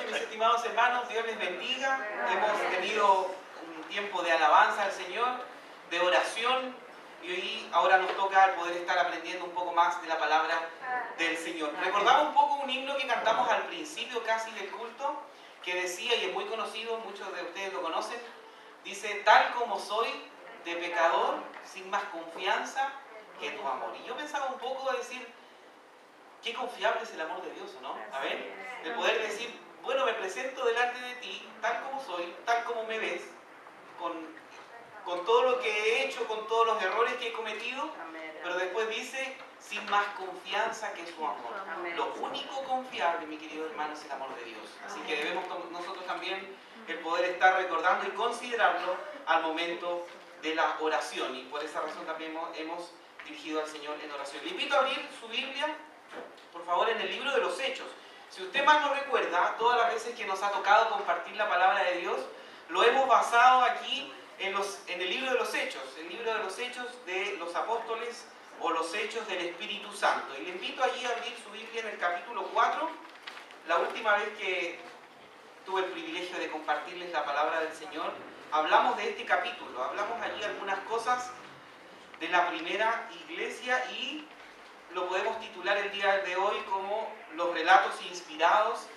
mis estimados hermanos, Dios les bendiga. Hemos tenido un tiempo de alabanza al Señor, de oración, y hoy ahora nos toca poder estar aprendiendo un poco más de la palabra del Señor. Recordamos un poco un himno que cantamos al principio casi del culto, que decía, y es muy conocido, muchos de ustedes lo conocen, dice: tal como soy de pecador, sin más confianza que tu amor. Y yo pensaba un poco de decir, qué confiable es el amor de Dios, ¿no? Amén. El poder decir, bueno, me presento delante de ti, tal como soy, tal como me ves, con todo lo que he hecho, con todos los errores que he cometido, pero después dice, sin más confianza que su amor. Lo único confiable, mi querido hermano, es el amor de Dios. Así que debemos nosotros también el poder estar recordando y considerarlo al momento de la oración. Y por esa razón también hemos dirigido al Señor en oración. Le invito a abrir su Biblia, por favor, en el libro de los Hechos. Si usted más no recuerda, todas las veces que nos ha tocado compartir la palabra de Dios, lo hemos basado aquí en el libro de los Hechos, el libro de los Hechos de los Apóstoles o los Hechos del Espíritu Santo. Y le invito allí a abrir su Biblia en el capítulo 4. La última vez que tuve el privilegio de compartirles la palabra del Señor, hablamos de este capítulo, hablamos allí algunas cosas de la primera iglesia y lo podemos titular el día de hoy como los relatos inspirados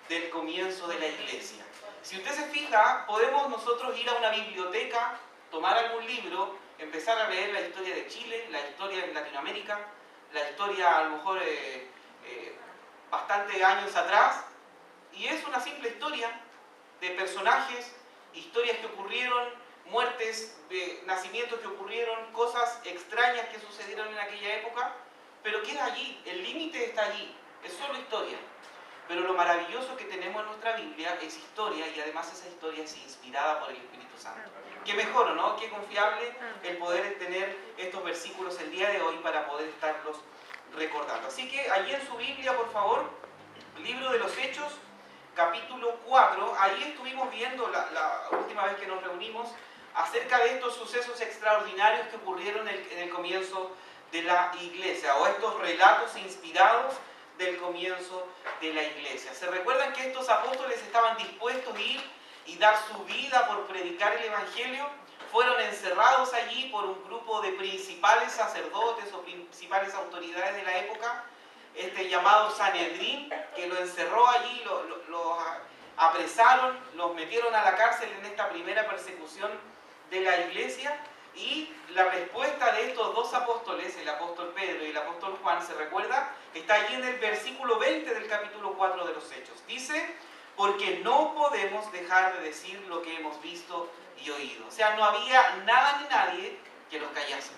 del comienzo de la iglesia. Si usted se fija, podemos nosotros ir a una biblioteca, tomar algún libro, empezar a leer la historia de Chile, la historia en Latinoamérica, la historia a lo mejor bastante años atrás, y es una simple historia de personajes, historias que ocurrieron, muertes, de nacimientos que ocurrieron, cosas extrañas que sucedieron en aquella época, pero queda allí, el límite está allí, es solo historia. Pero lo maravilloso que tenemos en nuestra Biblia es historia, y además esa historia es inspirada por el Espíritu Santo. Qué mejor, ¿no? Qué confiable el poder tener estos versículos el día de hoy para poder estarlos recordando. Así que allí en su Biblia, por favor, libro de los Hechos, capítulo 4, ahí estuvimos viendo la última vez que nos reunimos acerca de estos sucesos extraordinarios que ocurrieron en el comienzo de la iglesia, o estos relatos inspirados del comienzo de la iglesia. ¿Se recuerdan que estos apóstoles estaban dispuestos a ir y dar su vida por predicar el Evangelio? Fueron encerrados allí por un grupo de principales sacerdotes o principales autoridades de la época, llamado Sanedrín, que lo encerró allí, los apresaron, los metieron a la cárcel en esta primera persecución de la iglesia. Y la respuesta de estos dos apóstoles, el apóstol Pedro y el apóstol Juan, ¿se recuerda? Está allí en el versículo 20 del capítulo 4 de los Hechos. Dice, porque no podemos dejar de decir lo que hemos visto y oído. O sea, no había nada ni nadie que los callase.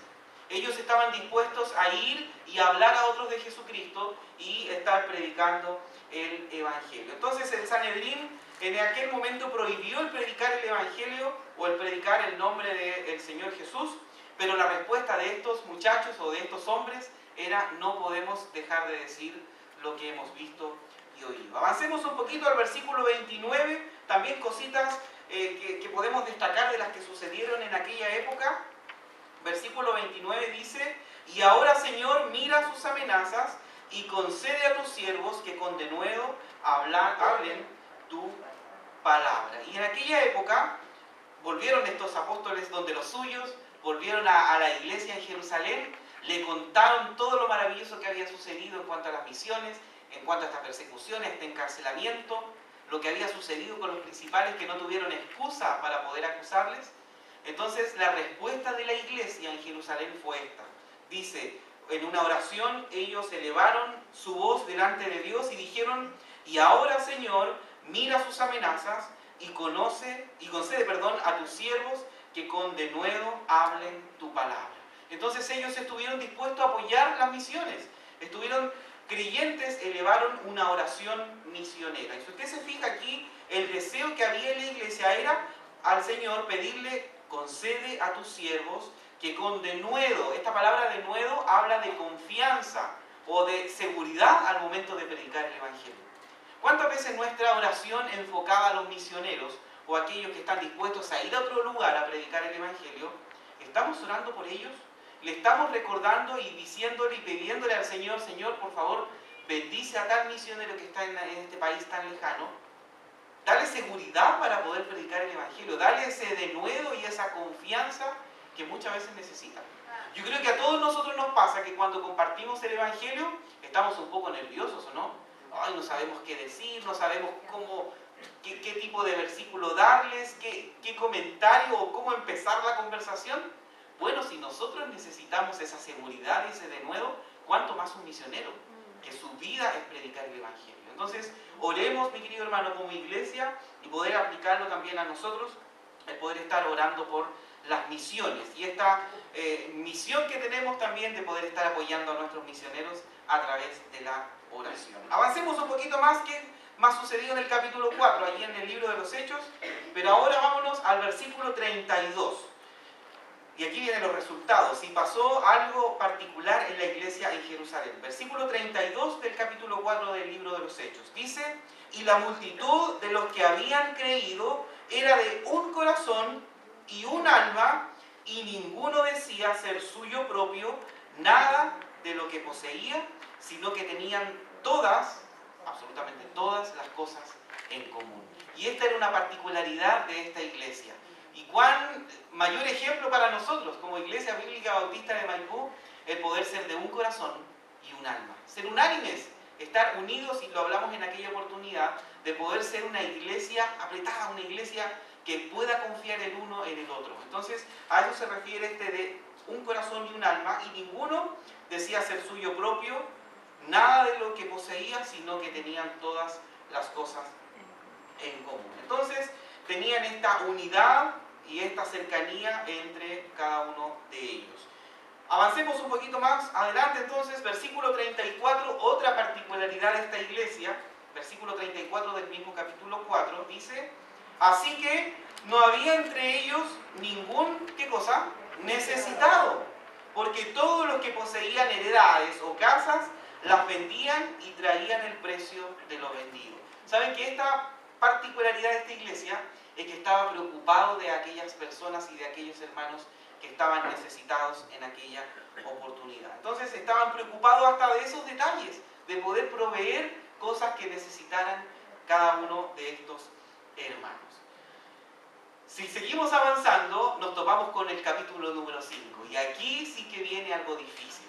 Ellos estaban dispuestos a ir y hablar a otros de Jesucristo y estar predicando el Evangelio. Entonces el Sanedrín en aquel momento prohibió el predicar el Evangelio o el predicar el nombre del Señor Jesús, pero la respuesta de estos muchachos o de estos hombres era: no podemos dejar de decir lo que hemos visto y oído. Avancemos un poquito al versículo 29, también cositas que podemos destacar de las que sucedieron en aquella época. Versículo 29 dice: y ahora, Señor, mira sus amenazas y concede a tus siervos que con denuedo hablen tu palabra. Y en aquella época volvieron estos apóstoles donde los suyos, volvieron a la iglesia en Jerusalén, le contaron todo lo maravilloso que había sucedido en cuanto a las misiones, en cuanto a estas persecuciones, este encarcelamiento, lo que había sucedido con los principales que no tuvieron excusa para poder acusarles. Entonces la respuesta de la iglesia en Jerusalén fue esta. Dice, en una oración ellos elevaron su voz delante de Dios y dijeron: y ahora, Señor, mira sus amenazas y concede a tus siervos que con denuedo hablen tu palabra. Entonces ellos estuvieron dispuestos a apoyar las misiones, estuvieron creyentes, elevaron una oración misionera. Y si usted se fija aquí, el deseo que había en la iglesia era al Señor pedirle: concede a tus siervos que con denuedo, esta palabra denuedo habla de confianza o de seguridad al momento de predicar el Evangelio. ¿Cuántas veces nuestra oración enfocada a los misioneros o a aquellos que están dispuestos a ir a otro lugar a predicar el Evangelio, estamos orando por ellos? ¿Le estamos recordando y diciéndole y pidiéndole al Señor: Señor, por favor, bendice a tal misionero que está en este país tan lejano? Dale seguridad para poder predicar el Evangelio. Dale ese denuedo y esa confianza que muchas veces necesitan. Yo creo que a todos nosotros nos pasa que cuando compartimos el Evangelio estamos un poco nerviosos, ¿o no? Ay, no sabemos qué decir, no sabemos qué tipo de versículo darles, qué comentario o cómo empezar la conversación. Bueno, si nosotros necesitamos esa seguridad y ese denuedo, ¿cuánto más un misionero? Que su vida es predicar el Evangelio. Entonces, oremos, mi querido hermano, como iglesia y poder aplicarlo también a nosotros, el poder estar orando por las misiones y esta misión que tenemos también de poder estar apoyando a nuestros misioneros a través de la oración. Avancemos un poquito más. ¿Qué más sucedió en el capítulo 4, allí en el libro de los Hechos? Pero ahora vámonos al versículo 32. Y aquí vienen los resultados. Si pasó algo particular en la iglesia en Jerusalén. Versículo 32 del capítulo 4 del libro de los Hechos. Dice: y la multitud de los que habían creído era de un corazón y un alma, y ninguno decía ser suyo propio nada de lo que poseía, sino que tenían todas, absolutamente todas las cosas en común. Y esta era una particularidad de esta iglesia. Y cuán mayor ejemplo para nosotros, como Iglesia Bíblica Bautista de Maipú, el poder ser de un corazón y un alma. Ser unánimes, estar unidos, y lo hablamos en aquella oportunidad, de poder ser una iglesia apretada, una iglesia que pueda confiar el uno en el otro. Entonces, a eso se refiere este de un corazón y un alma, y ninguno decía ser suyo propio nada de lo que poseía, sino que tenían todas las cosas en común. Entonces, tenían esta unidad y esta cercanía entre cada uno de ellos. Avancemos un poquito más adelante entonces, versículo 34, otra particularidad de esta iglesia, versículo 34 del mismo capítulo 4, dice: así que no había entre ellos ningún, ¿qué cosa? Necesitado, porque todos los que poseían heredades o casas, las vendían y traían el precio de lo vendido. ¿Saben que esta particularidad de esta iglesia es que estaba preocupado de aquellas personas y de aquellos hermanos que estaban necesitados en aquella oportunidad? Entonces estaban preocupados hasta de esos detalles, de poder proveer cosas que necesitaran cada uno de estos hermanos. Si seguimos avanzando, nos topamos con el capítulo número 5, y aquí sí que viene algo difícil.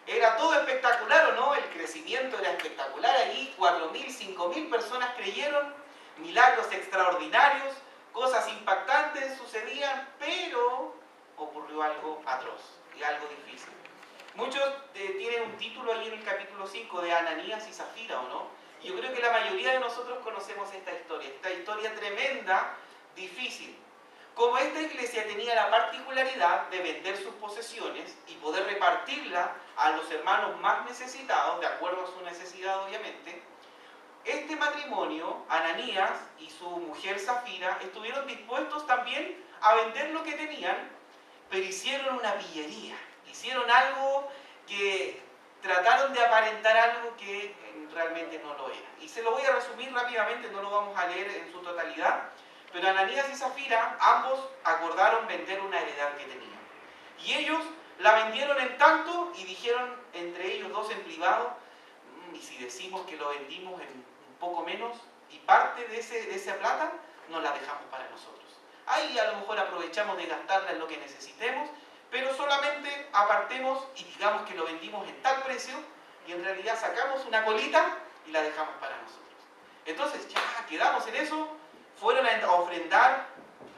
Era todo espectacular, ¿o no? El crecimiento era espectacular. Allí 4.000, 5.000 personas creyeron, milagros extraordinarios, cosas impactantes sucedían, pero ocurrió algo atroz y algo difícil. Muchos tienen un título ahí en el capítulo 5 de Ananías y Zafira, ¿o no? Y yo creo que la mayoría de nosotros conocemos esta historia tremenda, difícil. Como esta iglesia tenía la particularidad de vender sus posesiones y poder repartirla a los hermanos más necesitados, de acuerdo a su necesidad obviamente, este matrimonio, Ananías y su mujer Zafira, estuvieron dispuestos también a vender lo que tenían, pero hicieron una pillería, hicieron algo que trataron de aparentar algo que realmente no lo era. Y se lo voy a resumir rápidamente, no lo vamos a leer en su totalidad, pero Ananías y Zafira, ambos acordaron vender una heredad que tenían. Y ellos la vendieron en tanto y dijeron entre ellos dos en privado: y si decimos que lo vendimos en un poco menos y parte de esa plata nos la dejamos para nosotros. Ahí a lo mejor aprovechamos de gastarla en lo que necesitemos, pero solamente apartemos y digamos que lo vendimos en tal precio, y en realidad sacamos una colita y la dejamos para nosotros. Entonces ya quedamos en eso. Fueron a ofrendar,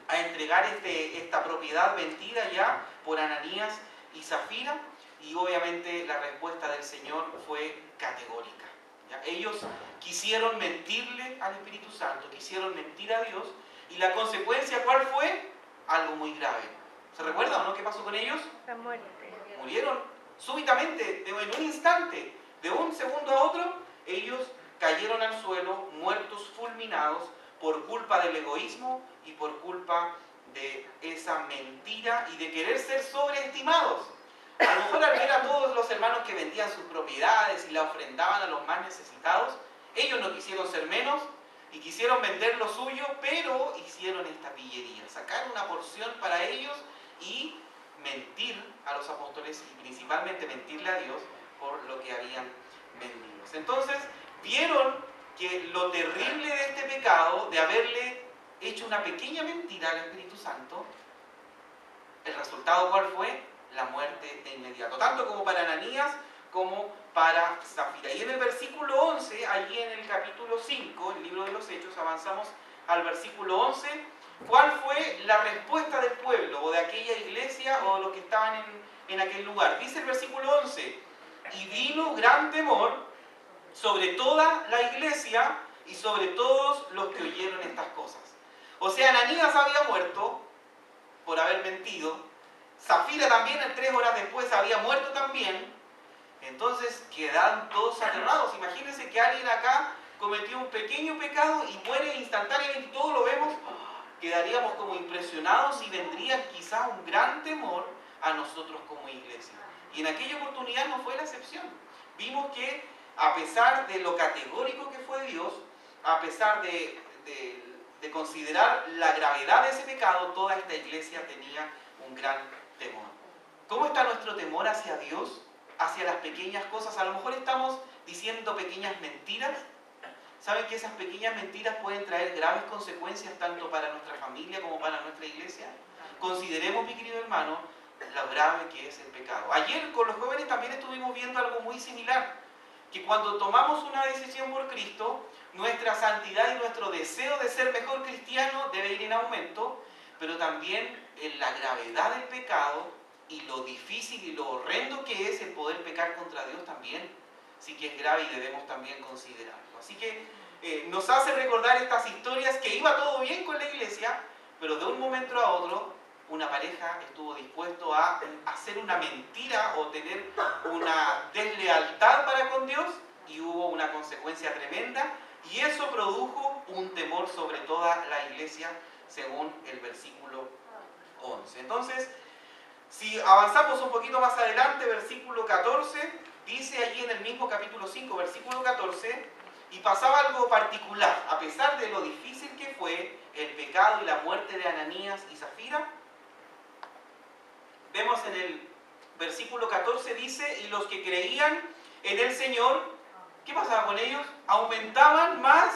a entregar esta propiedad vendida ya por Ananías y Zafira, y obviamente la respuesta del Señor fue categórica. ¿Ya? Ellos quisieron mentirle al Espíritu Santo, quisieron mentir a Dios, y la consecuencia, ¿cuál fue? Algo muy grave. ¿Se recuerda o no qué pasó con ellos? La muerte. Murieron súbitamente, en un instante, de un segundo a otro. Ellos cayeron al suelo, muertos, fulminados, por culpa del egoísmo y por culpa de esa mentira y de querer ser sobreestimados. A lo mejor al ver a todos los hermanos que vendían sus propiedades y la ofrendaban a los más necesitados, ellos no quisieron ser menos y quisieron vender lo suyo, pero hicieron esta pillería, sacar una porción para ellos y mentir a los apóstoles, y principalmente mentirle a Dios por lo que habían vendido. Entonces vieron que lo terrible de este pecado, de haberle hecho una pequeña mentira al Espíritu Santo, el resultado ¿cuál fue? La muerte de inmediato, tanto como para Ananías como para Zafira. Y en el versículo 11, allí en el capítulo 5, el libro de los Hechos, avanzamos al versículo 11, ¿cuál fue la respuesta del pueblo o de aquella iglesia o de los que estaban en aquel lugar? Dice el versículo 11, y vino gran temor sobre toda la iglesia y sobre todos los que oyeron estas cosas. O sea, Ananías había muerto por haber mentido, Zafira también 3 horas después había muerto también. Entonces quedaron todos aterrados. Imagínense que alguien acá cometió un pequeño pecado y muere instantáneamente, todos lo vemos, quedaríamos como impresionados y vendría quizá un gran temor a nosotros como iglesia. Y en aquella oportunidad no fue la excepción. Vimos que a pesar de lo categórico que fue Dios, a pesar de considerar la gravedad de ese pecado, toda esta iglesia tenía un gran temor. ¿Cómo está nuestro temor hacia Dios? Hacia las pequeñas cosas. A lo mejor estamos diciendo pequeñas mentiras. ¿Saben que esas pequeñas mentiras pueden traer graves consecuencias tanto para nuestra familia como para nuestra iglesia? Consideremos, mi querido hermano, lo grave que es el pecado. Ayer con los jóvenes también estuvimos viendo algo muy similar, que cuando tomamos una decisión por Cristo, nuestra santidad y nuestro deseo de ser mejor cristiano debe ir en aumento, pero también en la gravedad del pecado y lo difícil y lo horrendo que es el poder pecar contra Dios también sí que es grave y debemos también considerarlo. Así que nos hace recordar estas historias que iba todo bien con la iglesia, pero de un momento a otro una pareja estuvo dispuesto a hacer una mentira o tener una deslealtad para con Dios y hubo una consecuencia tremenda y eso produjo un temor sobre toda la iglesia según el versículo 11. Entonces, si avanzamos un poquito más adelante, versículo 14, dice allí en el mismo capítulo 5, versículo 14, y pasaba algo particular, a pesar de lo difícil que fue el pecado y la muerte de Ananías y Zafira. Vemos en el versículo 14, dice, y los que creían en el Señor, ¿qué pasaba con ellos? Aumentaban más,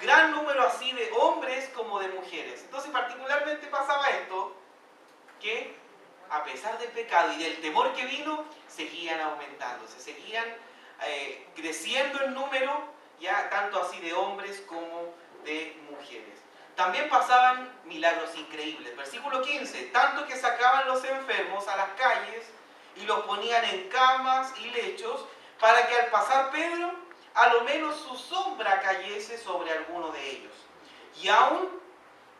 gran número así de hombres como de mujeres. Entonces particularmente pasaba esto, que a pesar del pecado y del temor que vino, seguían aumentando, se seguían creciendo en número, ya tanto así de hombres como de mujeres. También pasaban milagros increíbles. Versículo 15, tanto que sacaban los enfermos a las calles y los ponían en camas y lechos, para que al pasar Pedro, a lo menos su sombra cayese sobre alguno de ellos. Y aún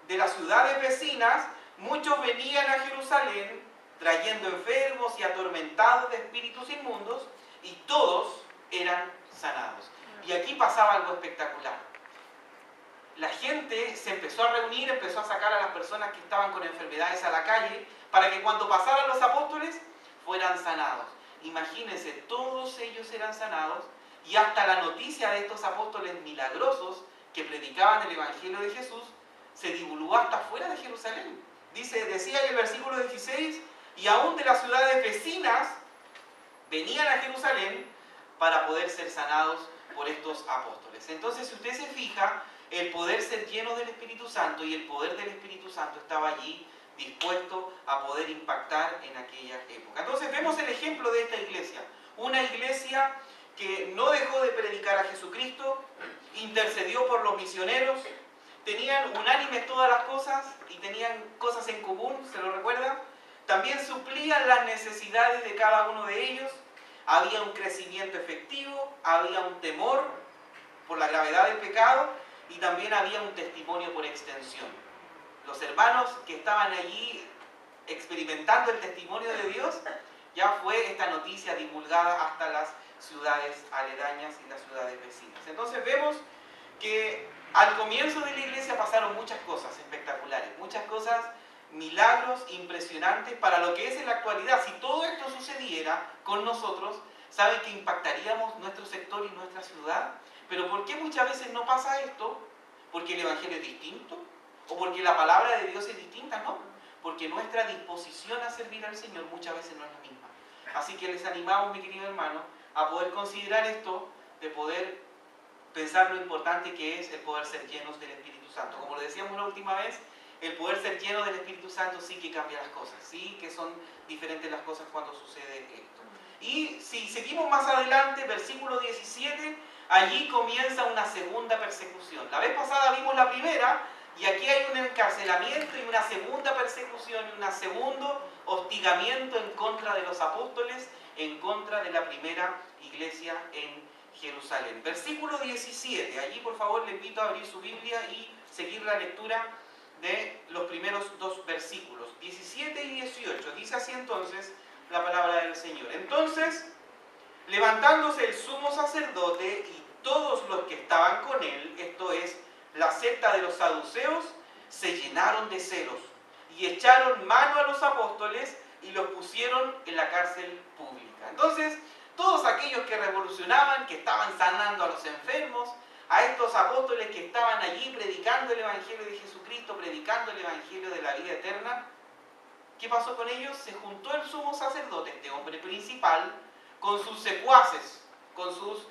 de las ciudades vecinas, muchos venían a Jerusalén, trayendo enfermos y atormentados de espíritus inmundos, y todos eran sanados. Y aquí pasaba algo espectacular. La gente se empezó a reunir, empezó a sacar a las personas que estaban con enfermedades a la calle, para que cuando pasaran los apóstoles, fueran sanados. Imagínense, todos ellos eran sanados, y hasta la noticia de estos apóstoles milagrosos, que predicaban el Evangelio de Jesús, se divulgó hasta fuera de Jerusalén. Decía en el versículo 16, y aún de las ciudades vecinas venían a Jerusalén para poder ser sanados por estos apóstoles. Entonces, si usted se fija, el poder ser lleno del Espíritu Santo y el poder del Espíritu Santo estaba allí dispuesto a poder impactar en aquella época. Entonces vemos el ejemplo de esta iglesia, una iglesia que no dejó de predicar a Jesucristo, intercedió por los misioneros, tenían unánimes todas las cosas y tenían cosas en común, ¿se lo recuerda? También suplían las necesidades de cada uno de ellos, había un crecimiento efectivo, había un temor por la gravedad del pecado y también había un testimonio por extensión. Los hermanos que estaban allí experimentando el testimonio de Dios, ya fue esta noticia divulgada hasta las ciudades aledañas y las ciudades vecinas. Entonces vemos que al comienzo de la iglesia pasaron muchas cosas espectaculares, muchas cosas, milagros impresionantes para lo que es en la actualidad. Si todo esto sucediera con nosotros, ¿saben que impactaríamos nuestro sector y nuestra ciudad? Pero ¿por qué muchas veces no pasa esto? ¿Porque el Evangelio es distinto? ¿O porque la palabra de Dios es distinta? No, porque nuestra disposición a servir al Señor muchas veces no es la misma. Así que les animamos, mi querido hermano, a poder considerar esto, de poder pensar lo importante que es el poder ser llenos del Espíritu Santo. Como lo decíamos la última vez, el poder ser lleno del Espíritu Santo sí que cambia las cosas, sí que son diferentes las cosas cuando sucede esto. Y si seguimos más adelante, versículo 17, allí comienza una segunda persecución. La vez pasada vimos la primera, y aquí hay un encarcelamiento y una segunda persecución y un segundo hostigamiento en contra de los apóstoles, en contra de la primera iglesia en Jerusalén. Versículo 17, allí por favor le invito a abrir su Biblia y seguir la lectura de los primeros dos versículos, 17 y 18. Dice así entonces la palabra del Señor. Entonces, levantándose el sumo sacerdote y todos los que estaban con él, esto es, la secta de los saduceos, se llenaron de celos y echaron mano a los apóstoles y los pusieron en la cárcel pública. Entonces, todos aquellos que revolucionaban, que estaban sanando a los enfermos, a estos apóstoles que estaban allí predicando el Evangelio de Jesucristo, predicando el Evangelio de la vida eterna, ¿qué pasó con ellos? Se juntó el sumo sacerdote, este hombre principal, con sus secuaces, con sus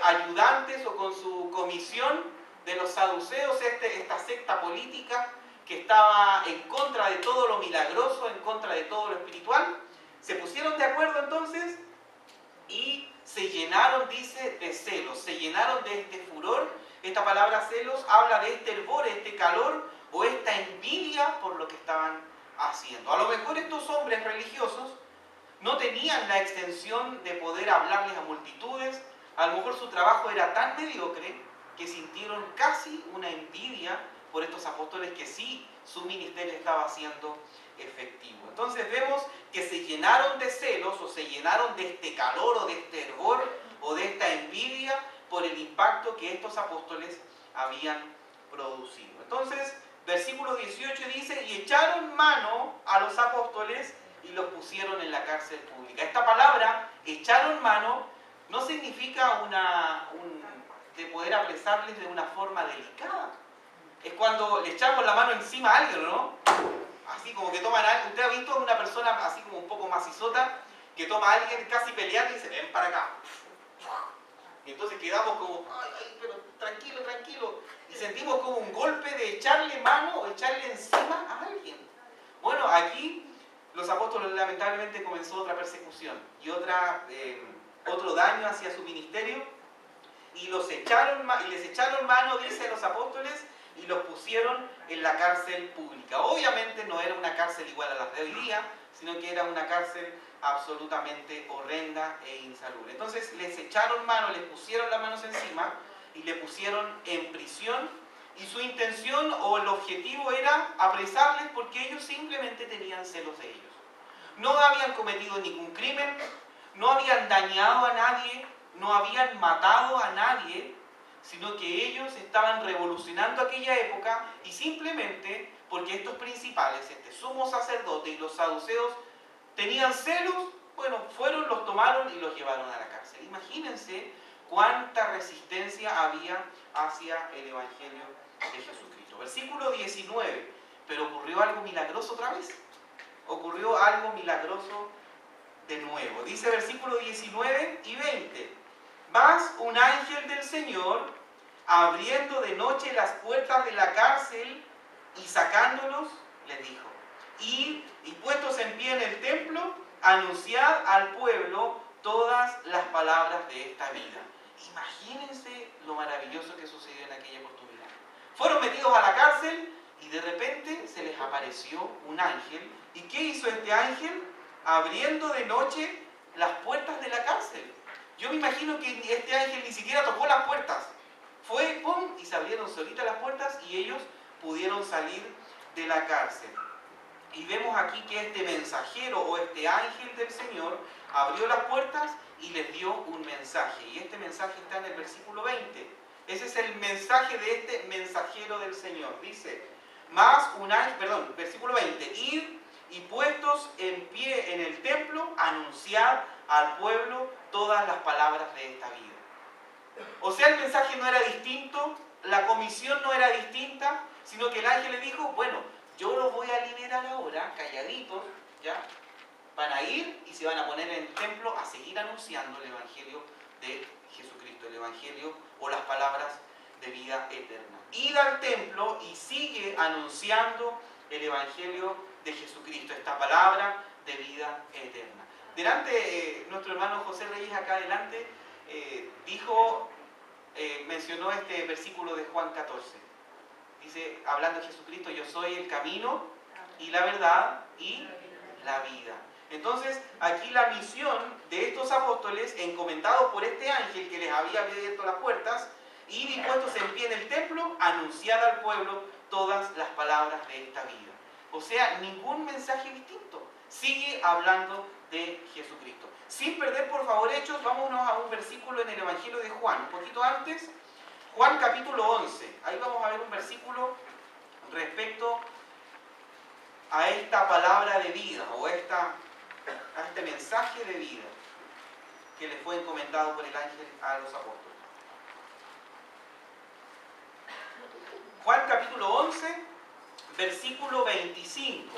ayudantes o con su comisión de los saduceos, esta secta política que estaba en contra de todo lo milagroso, en contra de todo lo espiritual. Se pusieron de acuerdo entonces y se llenaron, dice, de celos, se llenaron de este furor. Esta palabra celos habla de este hervor, este calor o esta envidia por lo que estaban haciendo. A lo mejor estos hombres religiosos no tenían la extensión de poder hablarles a multitudes, a lo mejor su trabajo era tan mediocre que sintieron casi una envidia por estos apóstoles que sí, su ministerio estaba siendo efectivo. Entonces vemos que se llenaron de celos o se llenaron de este calor o de este hervor o de esta envidia por el impacto que estos apóstoles habían producido. Entonces, versículo 18 dice, y echaron mano a los apóstoles y los pusieron en la cárcel pública. Esta palabra, echaron mano, no significa de poder apresarles de una forma delicada. Es cuando le echamos la mano encima a alguien, ¿no? Así como que toman a alguien. ¿Usted ha visto a una persona así como un poco macizota que toma a alguien casi peleando y dice, ven para acá? Y entonces quedamos como, ay, pero tranquilo, tranquilo. Y sentimos como un golpe de echarle mano o echarle encima a alguien. Bueno, aquí los apóstoles lamentablemente comenzó otra persecución y otro daño hacia su ministerio. Y les echaron mano, dice los apóstoles, y los pusieron en la cárcel pública. Obviamente no era una cárcel igual a las de hoy día, sino que era una cárcel absolutamente horrenda e insalubre. Entonces les echaron mano, les pusieron las manos encima y le pusieron en prisión, y su intención o el objetivo era apresarles porque ellos simplemente tenían celos de ellos. No habían cometido ningún crimen, no habían dañado a nadie, no habían matado a nadie, sino que ellos estaban revolucionando aquella época y simplemente porque estos principales, este sumo sacerdote y los saduceos tenían celos, bueno, los tomaron y los llevaron a la cárcel. Imagínense cuánta resistencia había hacia el Evangelio de Jesucristo. Versículo 19, pero ocurrió algo milagroso otra vez. Ocurrió algo milagroso de nuevo. Dice versículo 19 y 20. Mas un ángel del Señor, abriendo de noche las puertas de la cárcel y sacándolos, les dijo, id y puestos en pie en el templo, anunciad al pueblo todas las palabras de esta vida. Imagínense lo maravilloso que sucedió en aquella oportunidad. Fueron metidos a la cárcel y de repente se les apareció un ángel. ¿Y qué hizo este ángel? Abriendo de noche las puertas de la cárcel. Yo me imagino que este ángel ni siquiera tocó las puertas. Fue, pum, y se abrieron solitas las puertas y ellos pudieron salir de la cárcel. Y vemos aquí que este mensajero o este ángel del Señor abrió las puertas y les dio un mensaje. Y este mensaje está en el versículo 20. Ese es el mensaje de este mensajero del Señor. Dice, versículo 20. Id y puestos en pie en el templo, anunciad al pueblo todas las palabras de esta vida. O sea, el mensaje no era distinto, la comisión no era distinta, sino que el ángel le dijo, bueno, yo los voy a liberar ahora, calladitos, ¿ya? Van a ir y se van a poner en el templo a seguir anunciando el Evangelio de Jesucristo, el Evangelio Evangelio o las palabras de vida eterna. Id al templo y sigue anunciando el Evangelio de Jesucristo, esta palabra de vida eterna. Delante, nuestro hermano José Reyes acá adelante mencionó este versículo de Juan 14. Dice, hablando de Jesucristo, yo soy el camino y la verdad y la vida. Entonces, aquí la misión de estos apóstoles, encomendados por este ángel que les había abierto las puertas, y dispuestos en pie en el templo, anunciar al pueblo todas las palabras de esta vida. O sea, ningún mensaje distinto. Sigue hablando de Jesucristo. Sin perder, por favor, hechos, vámonos a un versículo en el Evangelio de Juan. Un poquito antes, Juan capítulo 11. Ahí vamos a ver un versículo respecto a esta palabra de vida, o a este mensaje de vida que le fue encomendado por el ángel a los apóstoles. Juan capítulo 11, versículo 25.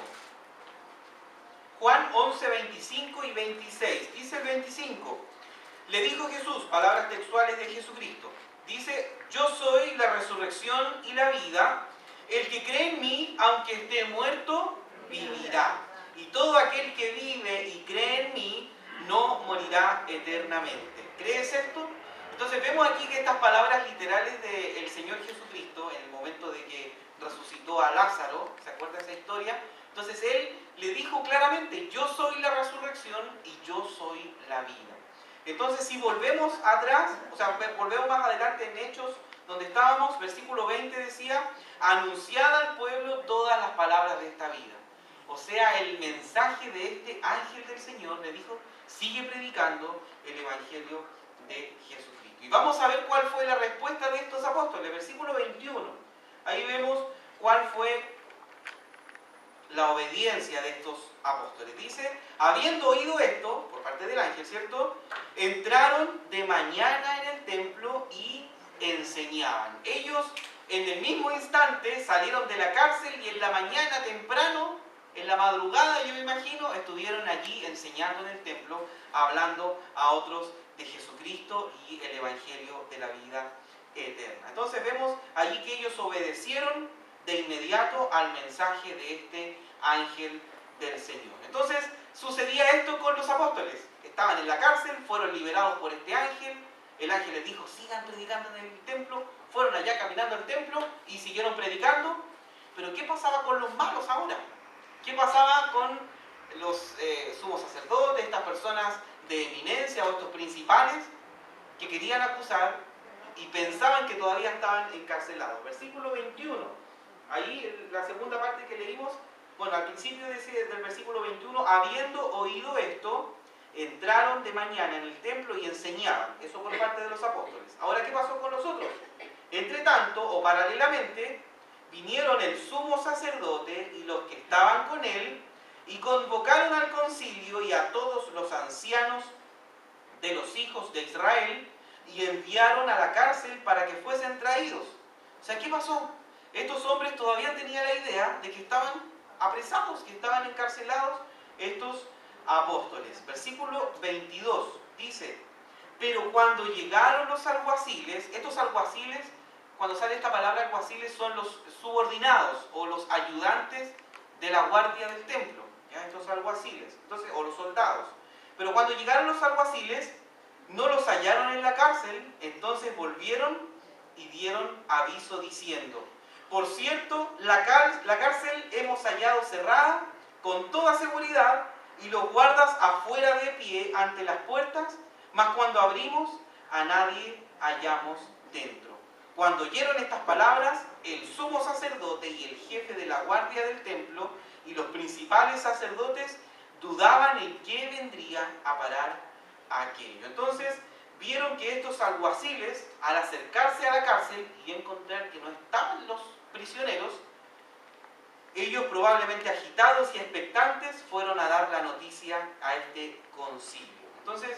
Juan 11, 25 y 26. Dice el 25. Le dijo Jesús, palabras textuales de Jesucristo. Dice, yo soy la resurrección y la vida. El que cree en mí, aunque esté muerto, vivirá. Y todo aquel que vive y cree en mí, no morirá eternamente. ¿Crees esto? Entonces vemos aquí que estas palabras literales del Señor Jesucristo, en el momento de que resucitó a Lázaro, ¿se acuerda de esa historia? Entonces Él le dijo claramente, yo soy la resurrección y yo soy la vida. Entonces si volvemos atrás, o sea, volvemos más adelante en Hechos, donde estábamos, versículo 20 decía, anunciad al pueblo todas las palabras de esta vida. O sea, el mensaje de este ángel del Señor le dijo, sigue predicando el Evangelio de Jesucristo. Y vamos a ver cuál fue la respuesta de estos apóstoles. Versículo 21. Ahí vemos cuál fue la obediencia de estos apóstoles. Dice, habiendo oído esto, por parte del ángel, ¿cierto? Entraron de mañana en el templo y enseñaban. Ellos en el mismo instante salieron de la cárcel y en la mañana temprano, en la madrugada yo me imagino, estuvieron allí enseñando en el templo, hablando a otros de Jesucristo y el Evangelio de la vida eterna. Entonces vemos allí que ellos obedecieron de inmediato al mensaje de este ángel del Señor. Entonces sucedía esto con los apóstoles. Estaban en la cárcel, fueron liberados por este ángel. El ángel les dijo, sigan predicando en el templo. Fueron allá caminando al templo y siguieron predicando. Pero ¿qué pasaba con los malos ahora? ¿Qué pasaba con los sumos sacerdotes, estas personas de eminencia o estos principales que querían acusar y pensaban que todavía estaban encarcelados? Versículo 21. Ahí, la segunda parte que leímos, bueno, al principio del versículo 21, habiendo oído esto, entraron de mañana en el templo y enseñaban. Eso por parte de los apóstoles. Ahora, ¿qué pasó con los otros? Entre tanto, o paralelamente, vinieron el sumo sacerdote y los que estaban con él, y convocaron al concilio y a todos los ancianos de los hijos de Israel, y enviaron a la cárcel para que fuesen traídos. O sea, ¿qué pasó? Estos hombres todavía tenían la idea de que estaban apresados, que estaban encarcelados estos apóstoles. Versículo 22 dice, pero cuando llegaron los alguaciles, estos alguaciles, cuando sale esta palabra alguaciles, son los subordinados o los ayudantes de la guardia del templo, ¿ya? Estos alguaciles, entonces, o los soldados. Pero cuando llegaron los alguaciles, no los hallaron en la cárcel, entonces volvieron y dieron aviso diciendo, por cierto, la cárcel hemos hallado cerrada con toda seguridad y los guardas afuera de pie ante las puertas, mas cuando abrimos a nadie hallamos dentro. Cuando oyeron estas palabras, el sumo sacerdote y el jefe de la guardia del templo y los principales sacerdotes dudaban en qué vendría a parar aquello. Entonces vieron que estos alguaciles, al acercarse a la cárcel y encontrar que no estaban los prisioneros, ellos probablemente agitados y expectantes fueron a dar la noticia a este concilio. Entonces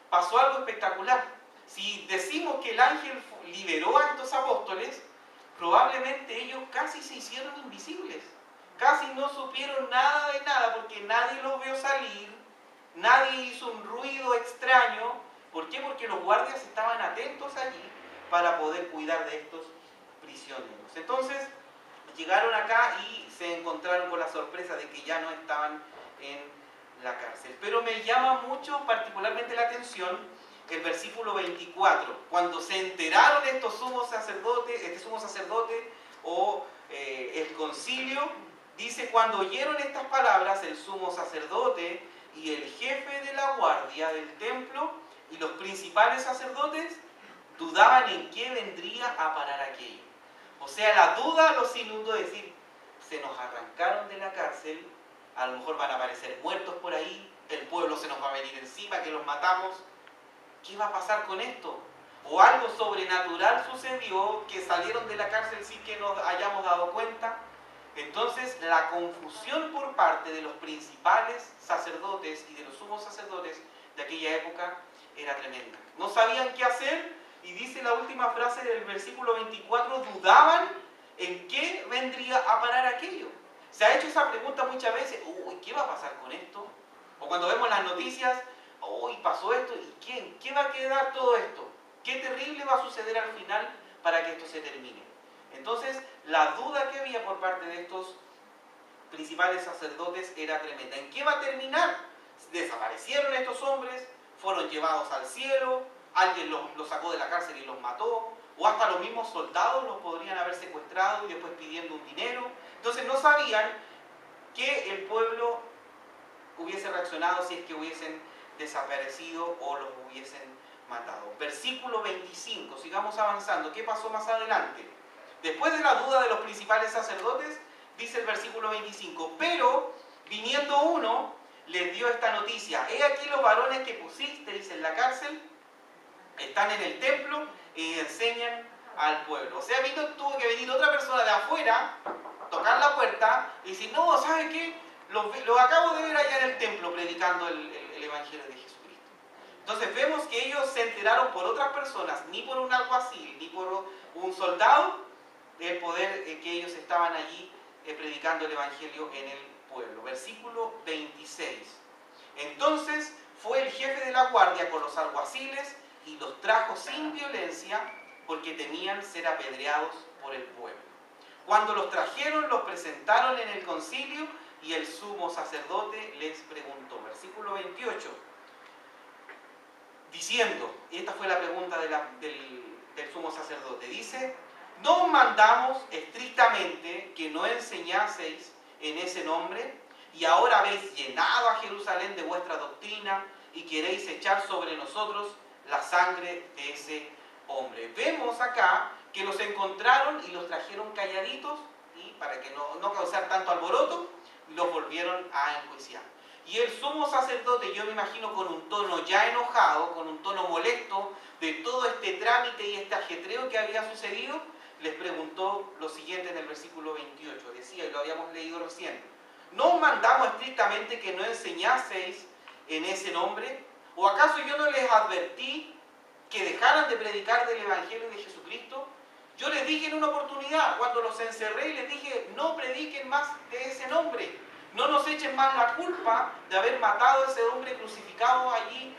pasó algo espectacular. Si decimos que el ángel liberó a estos apóstoles, probablemente ellos casi se hicieron invisibles. Casi no supieron nada de nada porque nadie los vio salir, nadie hizo un ruido extraño, ¿Por qué? Porque los guardias estaban atentos allí para poder cuidar de estos prisioneros. Entonces, llegaron acá y se encontraron con la sorpresa de que ya no estaban en la cárcel. Pero me llama mucho particularmente la atención el versículo 24, cuando se enteraron estos sumos sacerdotes, este sumo sacerdote o el concilio, dice: cuando oyeron estas palabras, el sumo sacerdote y el jefe de la guardia del templo y los principales sacerdotes dudaban en qué vendría a parar aquello. O sea, la duda los inundó, de decir: se nos arrancaron de la cárcel, a lo mejor van a aparecer muertos por ahí, el pueblo se nos va a venir encima, que los matamos. ¿Qué va a pasar con esto? O algo sobrenatural sucedió, que salieron de la cárcel sin que nos hayamos dado cuenta. Entonces, la confusión por parte de los principales sacerdotes y de los sumos sacerdotes de aquella época era tremenda. No sabían qué hacer, y dice la última frase del versículo 24: dudaban en qué vendría a parar aquello. Se ha hecho esa pregunta muchas veces: uy, ¿qué va a pasar con esto? O cuando vemos las noticias: uy, pasó esto, ¿y quién? ¿Qué va a quedar todo esto? ¿Qué terrible va a suceder al final para que esto se termine? Entonces, la duda que había por parte de estos principales sacerdotes era tremenda. ¿En qué va a terminar? ¿Desaparecieron estos hombres? ¿Fueron llevados al cielo? ¿Alguien los sacó de la cárcel y los mató? ¿O hasta los mismos soldados los podrían haber secuestrado y después pidiendo un dinero? Entonces no sabían que el pueblo hubiese reaccionado si es que hubiesen desaparecido o los hubiesen matado. Versículo 25, sigamos avanzando. ¿Qué pasó más adelante? Después de la duda de los principales sacerdotes, dice el versículo 25: pero viniendo uno, les dio esta noticia: he aquí los varones que pusisteis en la cárcel están en el templo y enseñan al pueblo. O sea, tuvo que venir otra persona de afuera, tocar la puerta y decir: no, ¿sabe qué? Los acabo de ver allá en el templo predicando el Evangelio de Jesucristo. Entonces vemos que ellos se enteraron por otras personas, ni por un alguacil, ni por un soldado, del poder que ellos estaban allí predicando el Evangelio en el pueblo. Versículo 26. Entonces fue el jefe de la guardia con los alguaciles y los trajo sin violencia, porque temían ser apedreados por el pueblo. Cuando los trajeron, los presentaron en el concilio, y el sumo sacerdote les preguntó, versículo 28, diciendo, y esta fue la pregunta del sumo sacerdote, dice: ¿no mandamos estrictamente que no enseñaseis en ese nombre? Y ahora habéis llenado a Jerusalén de vuestra doctrina y queréis echar sobre nosotros la sangre de ese hombre. Vemos acá que los encontraron y los trajeron calladitos, y para que no causar tanto alboroto, los volvieron a enjuiciar. Y el sumo sacerdote, yo me imagino con un tono ya enojado, con un tono molesto de todo este trámite y este ajetreo que había sucedido, les preguntó lo siguiente en el versículo 28. Decía, y lo habíamos leído recién: ¿no mandamos estrictamente que no enseñaseis en ese nombre? ¿O acaso yo no les advertí que dejaran de predicar del Evangelio de Jesucristo? Yo les dije en una oportunidad, cuando los encerré, y les dije: no prediquen más de ese nombre. No nos echen más la culpa de haber matado a ese hombre crucificado allí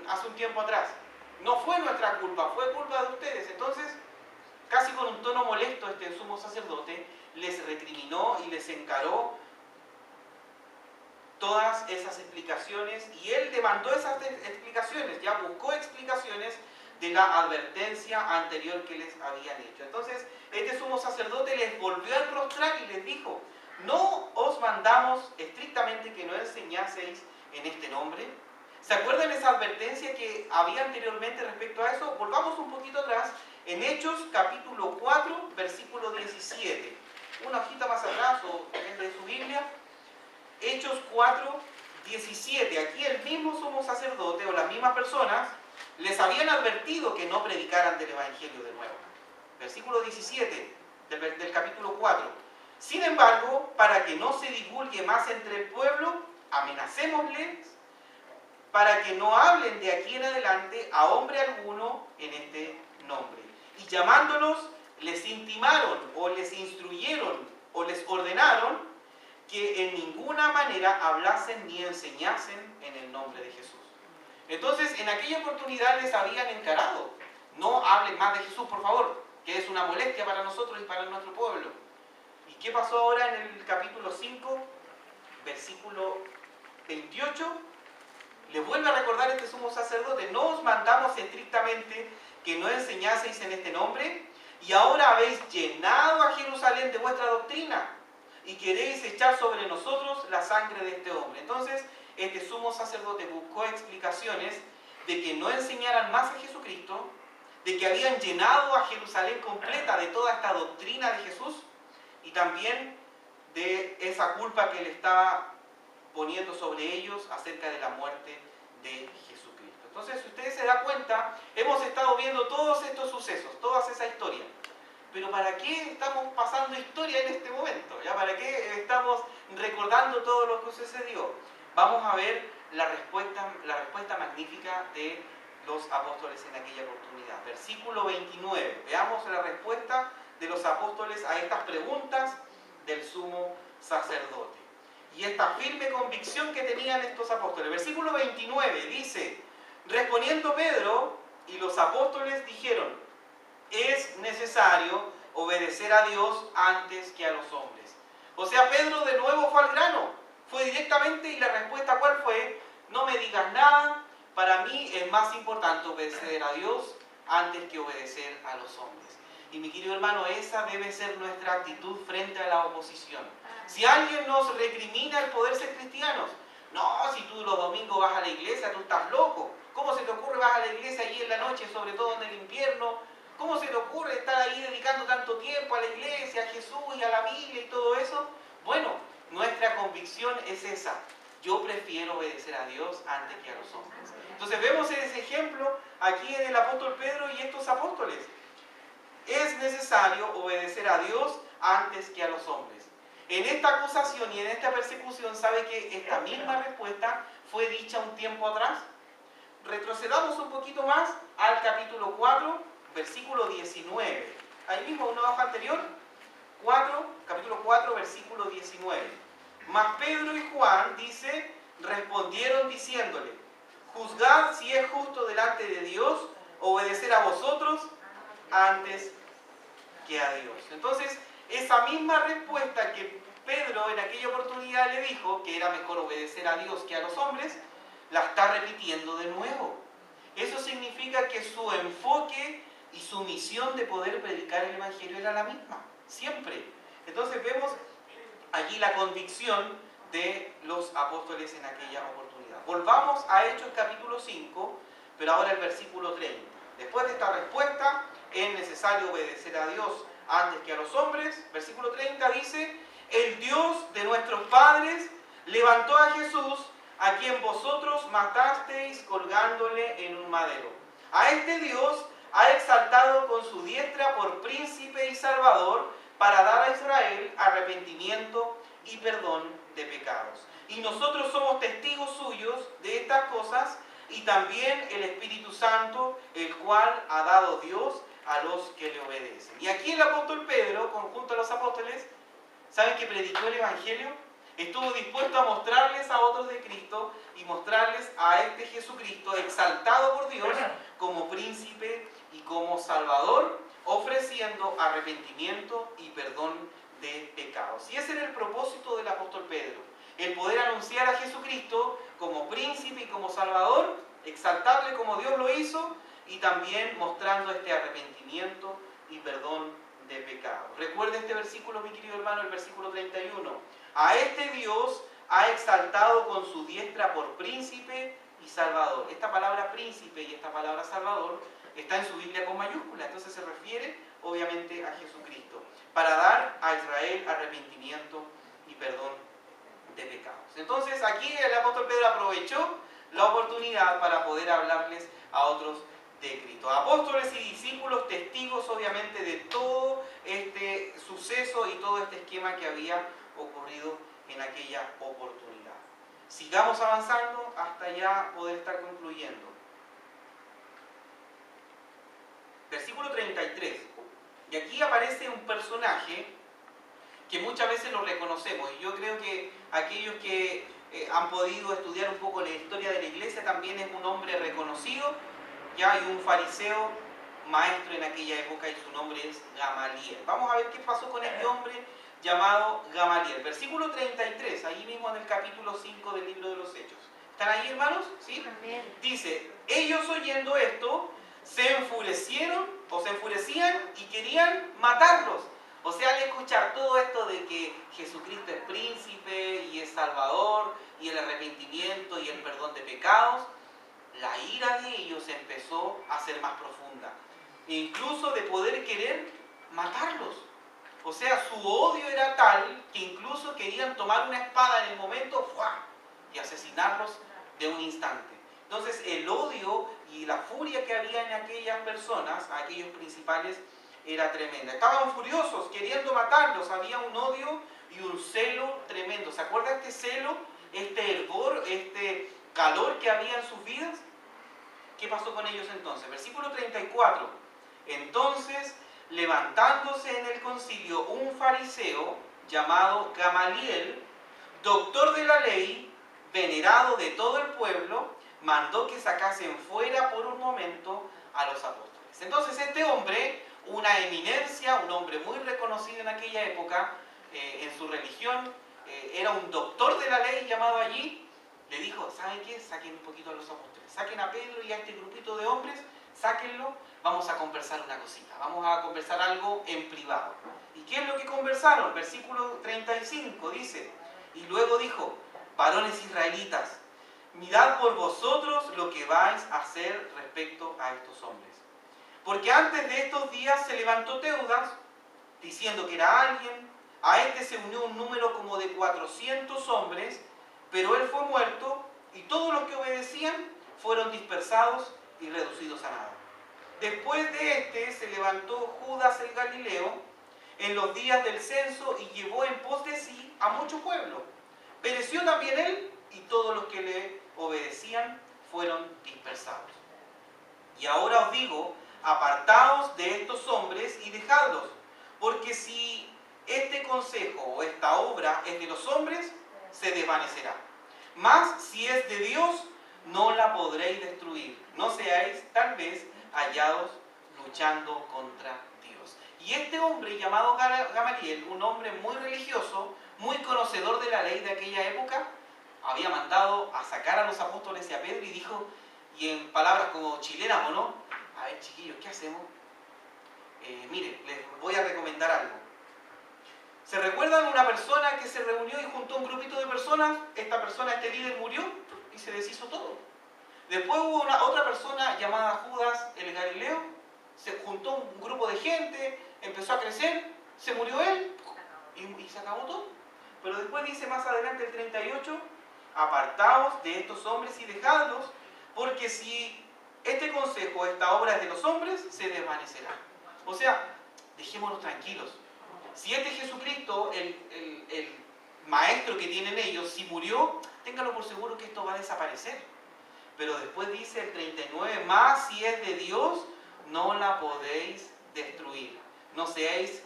hace un tiempo atrás. No fue nuestra culpa, fue culpa de ustedes. Entonces, casi con un tono molesto, este sumo sacerdote les recriminó y les encaró todas esas explicaciones, y él demandó esas explicaciones, ya buscó explicaciones de la advertencia anterior que les habían hecho. Entonces, este sumo sacerdote les volvió a enrostrar y les dijo: ¿no os mandamos estrictamente que no enseñaseis en este nombre? ¿Se acuerdan esa advertencia que había anteriormente respecto a eso? Volvamos un poquito atrás, en Hechos capítulo 4, versículo 17. Una hojita más atrás, o dentro de su Biblia. Hechos 4, 17. Aquí el mismo sumo sacerdote, o las mismas personas, les habían advertido que no predicaran del Evangelio de nuevo. Versículo 17 del capítulo 4. Sin embargo, para que no se divulgue más entre el pueblo, amenacémosles para que no hablen de aquí en adelante a hombre alguno en este nombre. Y llamándolos, les intimaron, o les instruyeron, o les ordenaron que en ninguna manera hablasen ni enseñasen en el nombre de Jesús. Entonces, en aquella oportunidad les habían encarado: no hablen más de Jesús, por favor, que es una molestia para nosotros y para nuestro pueblo. ¿Y qué pasó ahora en el capítulo 5, versículo 28? Les vuelve a recordar este sumo sacerdote: no os mandamos estrictamente que no enseñaseis en este nombre, y ahora habéis llenado a Jerusalén de vuestra doctrina, y queréis echar sobre nosotros la sangre de este hombre. Entonces, este sumo sacerdote buscó explicaciones de que no enseñaran más a Jesucristo, de que habían llenado a Jerusalén completa de toda esta doctrina de Jesús, y también de esa culpa que le estaba poniendo sobre ellos acerca de la muerte de Jesucristo. Entonces, si ustedes se dan cuenta, hemos estado viendo todos estos sucesos, todas esas historias. Pero ¿para qué estamos pasando historia en este momento? ¿Ya? ¿Para qué estamos recordando todo lo que sucedió? Vamos a ver la respuesta magnífica de los apóstoles en aquella oportunidad. Versículo 29. Veamos la respuesta de los apóstoles a estas preguntas del sumo sacerdote. Y esta firme convicción que tenían estos apóstoles. Versículo 29 dice: respondiendo Pedro y los apóstoles dijeron: es necesario obedecer a Dios antes que a los hombres. O sea, Pedro de nuevo fue al grano, fue directamente, y la respuesta ¿cuál fue? No me digas nada, para mí es más importante obedecer a Dios antes que obedecer a los hombres. Y mi querido hermano, esa debe ser nuestra actitud frente a la oposición. Si alguien nos recrimina el poder ser cristianos: no, si tú los domingos vas a la iglesia, tú estás loco. ¿Cómo se te ocurre vas a la iglesia allí en la noche, sobre todo en el invierno? ¿Cómo se te ocurre estar ahí dedicando tanto tiempo a la iglesia, a Jesús y a la Biblia y todo eso? Bueno, nuestra convicción es esa: yo prefiero obedecer a Dios antes que a los hombres. Entonces vemos ese ejemplo aquí en el apóstol Pedro y estos apóstoles. Es necesario obedecer a Dios antes que a los hombres. En esta acusación y en esta persecución, ¿sabe que esta misma respuesta fue dicha un tiempo atrás? Retrocedamos un poquito más al capítulo 4, versículo 19. Ahí mismo, una hoja anterior, capítulo 4, versículo 19. Mas Pedro y Juan, dice, respondieron diciéndole: juzgad si es justo delante de Dios obedecer a vosotros antes que a Dios. Entonces, esa misma respuesta que Pedro en aquella oportunidad le dijo, que era mejor obedecer a Dios que a los hombres, la está repitiendo de nuevo. Eso significa que su enfoque y su misión de poder predicar el Evangelio era la misma, siempre. Entonces vemos allí la convicción de los apóstoles en aquella oportunidad. Volvamos a Hechos capítulo 5, pero ahora el versículo 30. Después de esta respuesta: es necesario obedecer a Dios antes que a los hombres, versículo 30 dice: el Dios de nuestros padres levantó a Jesús, a quien vosotros matasteis colgándole en un madero. A este Dios ha exaltado con su diestra por príncipe y salvador, para dar a Israel arrepentimiento y perdón de pecados. Y nosotros somos testigos suyos de estas cosas, y también el Espíritu Santo, el cual ha dado Dios a los que le obedecen. Y aquí el apóstol Pedro, junto a los apóstoles, ¿saben que predicó el Evangelio? Estuvo dispuesto a mostrarles a otros de Cristo y mostrarles a este Jesucristo exaltado por Dios como príncipe y como salvador, ofreciendo arrepentimiento y perdón de pecados. Y ese era el propósito del apóstol Pedro: el poder anunciar a Jesucristo como príncipe y como salvador, exaltarle como Dios lo hizo, y también mostrando este arrepentimiento y perdón de pecados. Recuerde este versículo, mi querido hermano, el versículo 31. A este Dios ha exaltado con su diestra por príncipe y salvador. Esta palabra príncipe y esta palabra salvador está en su Biblia con mayúscula, entonces se refiere obviamente a Jesucristo, para dar a Israel arrepentimiento y perdón de pecados. Entonces aquí el apóstol Pedro aprovechó la oportunidad para poder hablarles a otros de Cristo. Apóstoles y discípulos, testigos obviamente de todo este suceso y todo este esquema que había ocurrido en aquella oportunidad. Sigamos avanzando hasta ya poder estar concluyendo. Versículo 33. Y aquí aparece un personaje que muchas veces lo reconocemos. Y yo creo que aquellos que han podido estudiar un poco la historia de la iglesia, también es un hombre reconocido, ya hay un fariseo maestro en aquella época y su nombre es Gamaliel. Vamos a ver qué pasó con este hombre llamado Gamaliel. Versículo 33, ahí mismo en el capítulo 5 del libro de los Hechos. ¿Están ahí, hermanos? ¿Sí? Amén. Dice, ellos oyendo esto, se enfurecieron o se enfurecían y querían matarlos. O sea, al escuchar todo esto de que Jesucristo es príncipe y es salvador y el arrepentimiento y el perdón de pecados, la ira de ellos empezó a ser más profunda. E incluso de poder querer matarlos. O sea, su odio era tal que incluso querían tomar una espada en el momento ¡fua! Y asesinarlos de un instante. Entonces el odio y la furia que había en aquellas personas, aquellos principales, era tremenda. Estaban furiosos, queriendo matarlos. Había un odio y un celo tremendo. ¿Se acuerda este celo, este hervor, este calor que había en sus vidas? ¿Qué pasó con ellos entonces? Versículo 34. Entonces, levantándose en el concilio un fariseo llamado Gamaliel, doctor de la ley, venerado de todo el pueblo, mandó que sacasen fuera por un momento a los apóstoles. Entonces este hombre, una eminencia, un hombre muy reconocido en aquella época, en su religión, era un doctor de la ley llamado allí, le dijo, ¿saben qué? Saquen un poquito a los apóstoles, saquen a Pedro y a este grupito de hombres, sáquenlo, vamos a conversar una cosita, vamos a conversar algo en privado. ¿Y qué es lo que conversaron? Versículo 35 dice, y luego dijo, varones israelitas, mirad por vosotros lo que vais a hacer respecto a estos hombres. Porque antes de estos días se levantó Teudas, diciendo que era alguien, a este se unió un número como de 400 hombres, pero él fue muerto y todos los que obedecían fueron dispersados y reducidos a nada. Después de este se levantó Judas el Galileo en los días del censo y llevó en pos de sí a mucho pueblo. Pereció también él y todos los que le obedecían fueron dispersados. Y ahora os digo, apartaos de estos hombres y dejadlos, porque si este consejo o esta obra es de los hombres, se desvanecerá. Mas si es de Dios, no la podréis destruir. No seáis tal vez hallados luchando contra Dios. Y este hombre llamado Gamaliel, un hombre muy religioso, muy conocedor de la ley de aquella época, había mandado a sacar a los apóstoles y a Pedro y dijo, y en palabras como chilenas o no, a ver chiquillos, ¿qué hacemos? Mire, les voy a recomendar algo. ¿Se recuerdan una persona que se reunió y juntó un grupito de personas? Esta persona, este líder murió y se deshizo todo. Después hubo otra persona llamada Judas el Galileo, se juntó un grupo de gente, empezó a crecer, se murió él y se acabó todo. Pero después dice más adelante el 38, apartaos de estos hombres y dejadlos, porque si este consejo, esta obra es de los hombres, se desvanecerá. O sea, dejémonos tranquilos. Si este Jesucristo, el maestro que tienen ellos, si murió, ténganlo por seguro que esto va a desaparecer. Pero después dice el 39, más si es de Dios, no la podéis destruir. No seáis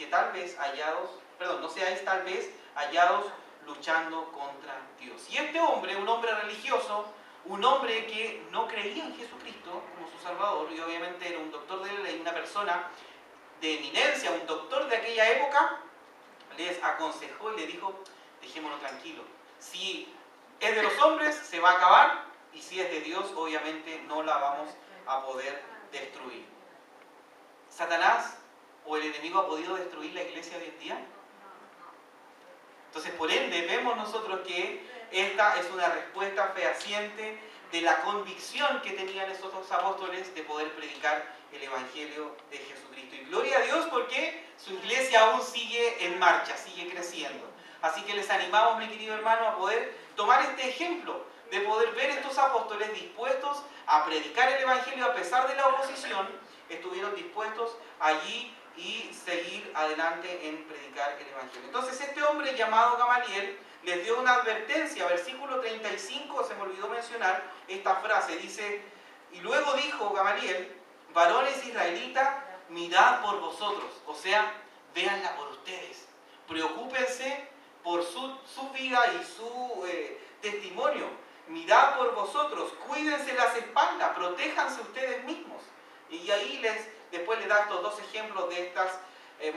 tal vez hallados luchando contra Dios. Y este hombre, un hombre religioso, un hombre que no creía en Jesucristo como su Salvador, y obviamente era un doctor de la ley, una persona de eminencia, un doctor de aquella época, les aconsejó y le dijo, dejémonos tranquilos. Si es de los hombres, se va a acabar, y si es de Dios, obviamente no la vamos a poder destruir. ¿Satanás o el enemigo ha podido destruir la iglesia hoy en día? Entonces, por ende, vemos nosotros que esta es una respuesta fehaciente de la convicción que tenían esos dos apóstoles de poder predicar el Evangelio de Jesucristo. Y gloria a Dios porque su iglesia aún sigue en marcha, sigue creciendo. Así que les animamos, mi querido hermano, a poder tomar este ejemplo, de poder ver estos apóstoles dispuestos a predicar el Evangelio a pesar de la oposición, estuvieron dispuestos allí y seguir adelante en predicar el Evangelio. Entonces este hombre llamado Gamaliel les dio una advertencia, versículo 35, se me olvidó mencionar esta frase, dice, y luego dijo Gamaliel, varones israelitas, mirad por vosotros, o sea, véanla por ustedes, preocúpense por su vida y testimonio. Mirad por vosotros, cuídense las espaldas, protéjanse ustedes mismos. Y ahí después le da estos dos ejemplos de estos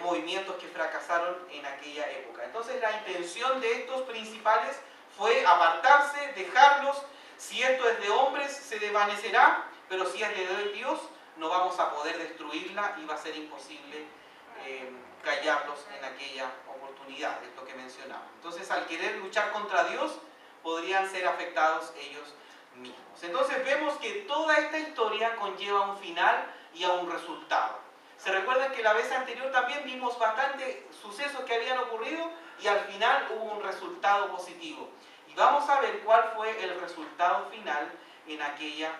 movimientos que fracasaron en aquella época. Entonces la intención de estos principales fue apartarse, dejarlos. Si esto es de hombres, se desvanecerá, pero si es de Dios, no vamos a poder destruirla y va a ser imposible callarlos en aquella oportunidad, es lo que mencionaba. Entonces, al querer luchar contra Dios, podrían ser afectados ellos mismos. Entonces vemos que toda esta historia conlleva un final y a un resultado. Se recuerdan que la vez anterior también vimos bastantes sucesos que habían ocurrido y al final hubo un resultado positivo. Y vamos a ver cuál fue el resultado final en aquella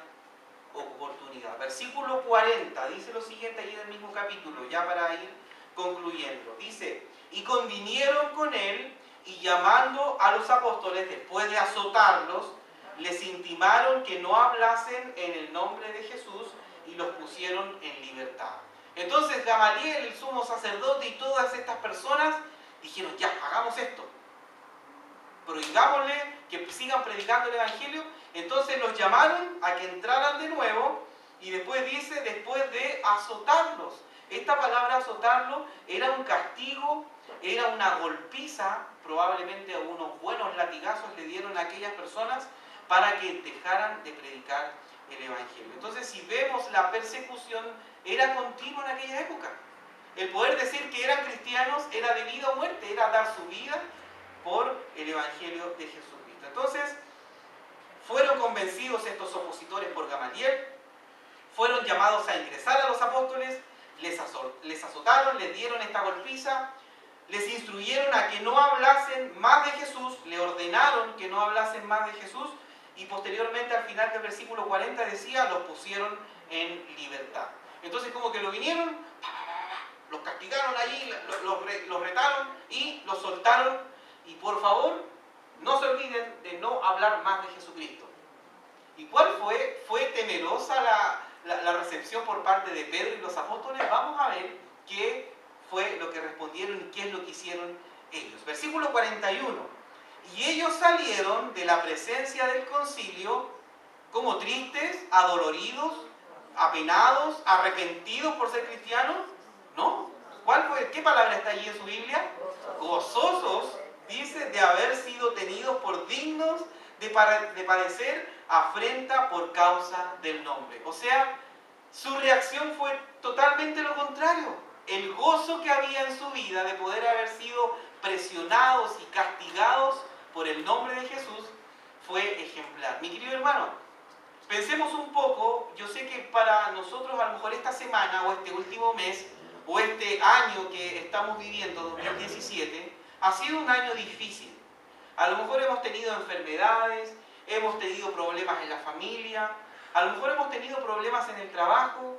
oportunidad. Versículo 40 dice lo siguiente ahí en el mismo capítulo, ya para ir concluyendo. Dice, y convinieron con él y llamando a los apóstoles, después de azotarlos, les intimaron que no hablasen en el nombre de Jesús y los pusieron en libertad. Entonces Gamaliel, el sumo sacerdote y todas estas personas dijeron, ya, hagamos esto. Prohigámosle que sigan predicando el Evangelio. Entonces los llamaron a que entraran de nuevo y después dice, después de azotarlos. Esta palabra azotarlo era un castigo, era una golpiza, probablemente unos buenos latigazos le dieron a aquellas personas para que dejaran de predicar el Evangelio. Entonces, si vemos, la persecución era continua en aquella época. El poder decir que eran cristianos era de vida o muerte, era dar su vida por el Evangelio de Jesucristo. Entonces, fueron convencidos estos opositores por Gamaliel, fueron llamados a ingresar a los apóstoles, les azotaron, les dieron esta golpiza, les instruyeron a que no hablasen más de Jesús, le ordenaron que no hablasen más de Jesús y posteriormente al final del versículo 40 decía, los pusieron en libertad. Entonces como que lo vinieron, los castigaron allí, los retaron y los soltaron y por favor no se olviden de no hablar más de Jesucristo. ¿Y cuál fue? Fue temerosa la recepción por parte de Pedro y los apóstoles. Vamos a ver qué fue lo que respondieron y qué es lo que hicieron ellos. Versículo 41. Y ellos salieron de la presencia del concilio como tristes, adoloridos, apenados, arrepentidos por ser cristianos. ¿No? ¿Cuál fue? ¿Qué palabra está allí en su Biblia? Gozosos, dice, de haber sido tenidos por dignos de padecer afrenta por causa del nombre. O sea, su reacción fue totalmente lo contrario. El gozo que había en su vida de poder haber sido presionados y castigados por el nombre de Jesús fue ejemplar. Mi querido hermano, pensemos un poco. Yo sé que para nosotros a lo mejor esta semana o este último mes o este año que estamos viviendo, 2017, ha sido un año difícil. A lo mejor hemos tenido enfermedades, hemos tenido problemas en la familia, a lo mejor hemos tenido problemas en el trabajo,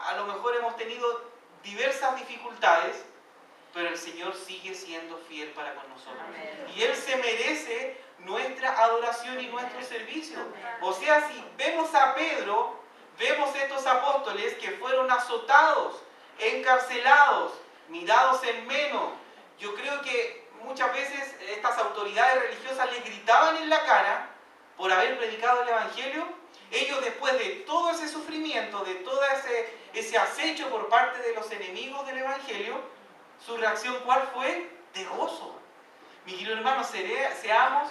a lo mejor hemos tenido diversas dificultades, pero el Señor sigue siendo fiel para con nosotros. Amén. Y Él se merece nuestra adoración y nuestro servicio. O sea, si vemos a Pedro, vemos a estos apóstoles que fueron azotados, encarcelados, mirados en menos. Yo creo que muchas veces estas autoridades religiosas les gritaban en la cara por haber predicado el Evangelio. Ellos, después de todo ese sufrimiento, de todo ese acecho por parte de los enemigos del Evangelio, su reacción, ¿cuál fue? De gozo. Mi querido hermano, seamos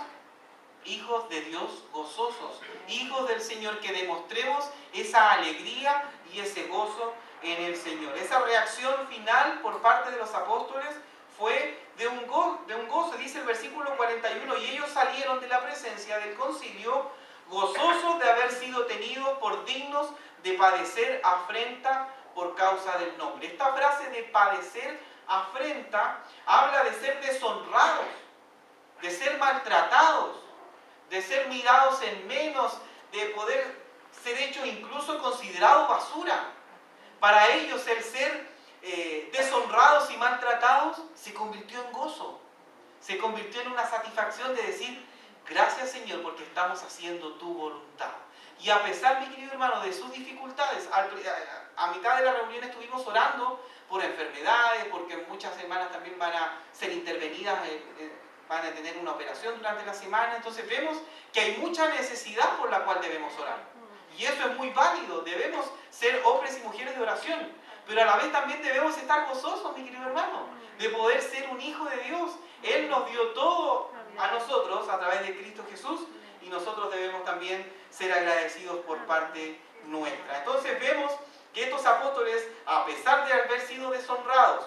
hijos de Dios gozosos, hijos del Señor, que demostremos esa alegría y ese gozo en el Señor. Esa reacción final por parte de los apóstoles fue de un gozo, dice el versículo 41, y ellos salieron de la presencia del concilio gozosos de haber sido tenidos por dignos de padecer afrenta por causa del nombre. Esta frase de padecer afrenta habla de ser deshonrados, de ser maltratados, de ser mirados en menos, de poder ser hechos incluso considerados basura. Para ellos el ser deshonrados y maltratados se convirtió en gozo, se convirtió en una satisfacción de decir, gracias Señor porque estamos haciendo tu voluntad. Y a pesar, mi querido hermano, de sus dificultades, a mitad de la reunión estuvimos orando por enfermedades, porque muchas hermanas también van a ser intervenidas van a tener una operación durante la semana. Entonces vemos que hay mucha necesidad por la cual debemos orar. Y eso es muy válido, debemos ser hombres y mujeres de oración. Pero a la vez también debemos estar gozosos, mi querido hermano, de poder ser un hijo de Dios. Él nos dio todo a nosotros a través de Cristo Jesús y nosotros debemos también ser agradecidos por parte nuestra. Entonces vemos que estos apóstoles, a pesar de haber sido deshonrados,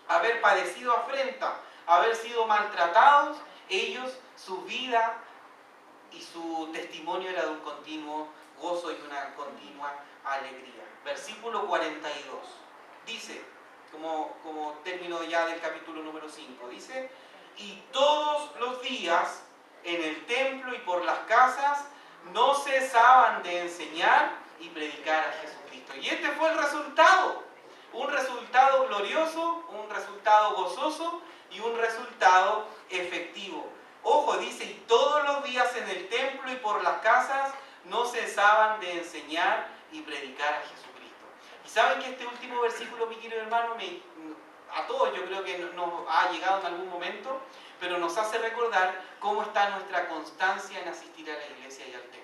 haber padecido afrenta, haber sido maltratados, ellos, su vida y su testimonio era de un continuo gozo y una continua alegría. Versículo 42 dice, como término ya del capítulo número 5, dice: y todos los días en el templo y por las casas no cesaban de enseñar y predicar a Jesucristo. Y este fue el resultado, un resultado glorioso, un resultado gozoso y un resultado efectivo. Ojo, dice, y todos los días en el templo y por las casas no cesaban de enseñar y predicar a Jesucristo. Y saben que este último versículo, mi querido hermano, a todos yo creo que nos ha llegado en algún momento, pero nos hace recordar cómo está nuestra constancia en asistir a la iglesia y al templo.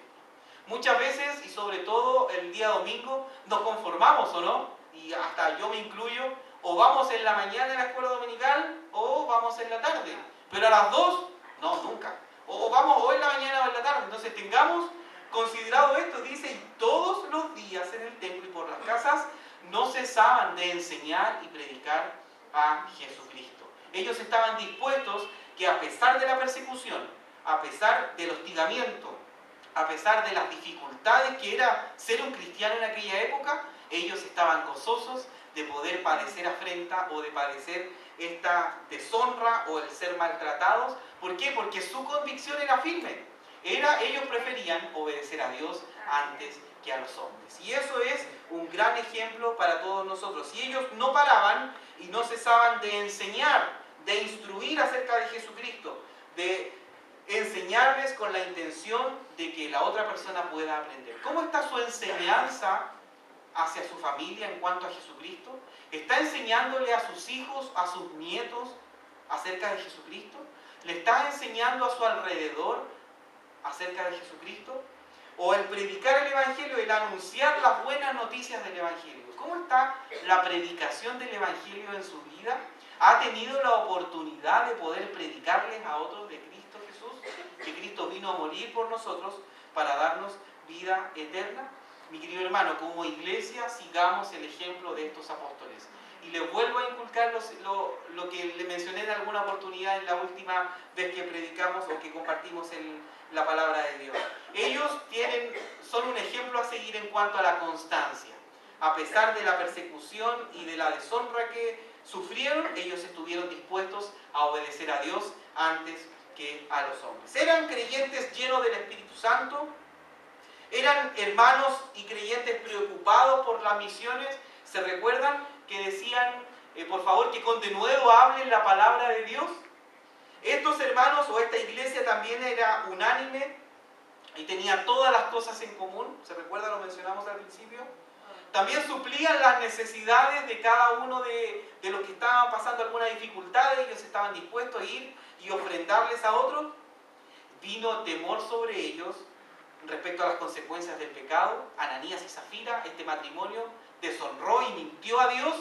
Muchas veces, y sobre todo el día domingo, nos conformamos, ¿o no? Y hasta yo me incluyo, o vamos en la mañana en la escuela dominical, o vamos en la tarde. Pero a las 2, no, nunca. O vamos o en la mañana o en la tarde. Entonces tengamos considerado esto, dice, y todos los días en el templo y por las casas no cesaban de enseñar y predicar a Jesucristo. Ellos estaban dispuestos que a pesar de la persecución, a pesar del hostigamiento, a pesar de las dificultades que era ser un cristiano en aquella época, ellos estaban gozosos de poder padecer afrenta o de padecer esta deshonra o el ser maltratados. ¿Por qué? Porque su convicción era firme. Ellos preferían obedecer a Dios antes que a los hombres. Y eso es un gran ejemplo para todos nosotros. Y ellos no paraban y no cesaban de enseñar, de instruir acerca de Jesucristo, de enseñarles con la intención de que la otra persona pueda aprender. ¿Cómo está su enseñanza hacia su familia en cuanto a Jesucristo? ¿Está enseñándole a sus hijos, a sus nietos acerca de Jesucristo? ¿Le está enseñando a su alrededor acerca de Jesucristo? ¿O el predicar el Evangelio, el anunciar las buenas noticias del Evangelio? ¿Cómo está la predicación del Evangelio en su vida? ¿Ha tenido la oportunidad de poder predicarles a otros de Cristo Jesús? Que Cristo vino a morir por nosotros para darnos vida eterna. Mi querido hermano, como iglesia sigamos el ejemplo de estos apóstoles. Y les vuelvo a inculcar lo que le mencioné en alguna oportunidad en la última vez que predicamos o que compartimos la palabra de Dios. Ellos son un ejemplo a seguir en cuanto a la constancia. A pesar de la persecución y de la deshonra que sufrieron, ellos estuvieron dispuestos a obedecer a Dios antes que a los hombres. Eran creyentes llenos del Espíritu Santo, eran hermanos y creyentes preocupados por las misiones. ¿Se recuerdan que decían, por favor, que con denuedo hablen la palabra de Dios? Estos hermanos o esta iglesia también era unánime y tenía todas las cosas en común. ¿Se recuerda? Lo mencionamos al principio. También suplían las necesidades de cada uno de los que estaban pasando alguna dificultad. Ellos estaban dispuestos a ir y ofrendarles a otros. Vino temor sobre ellos respecto a las consecuencias del pecado. Ananías y Zafira, este matrimonio, deshonró y mintió a Dios.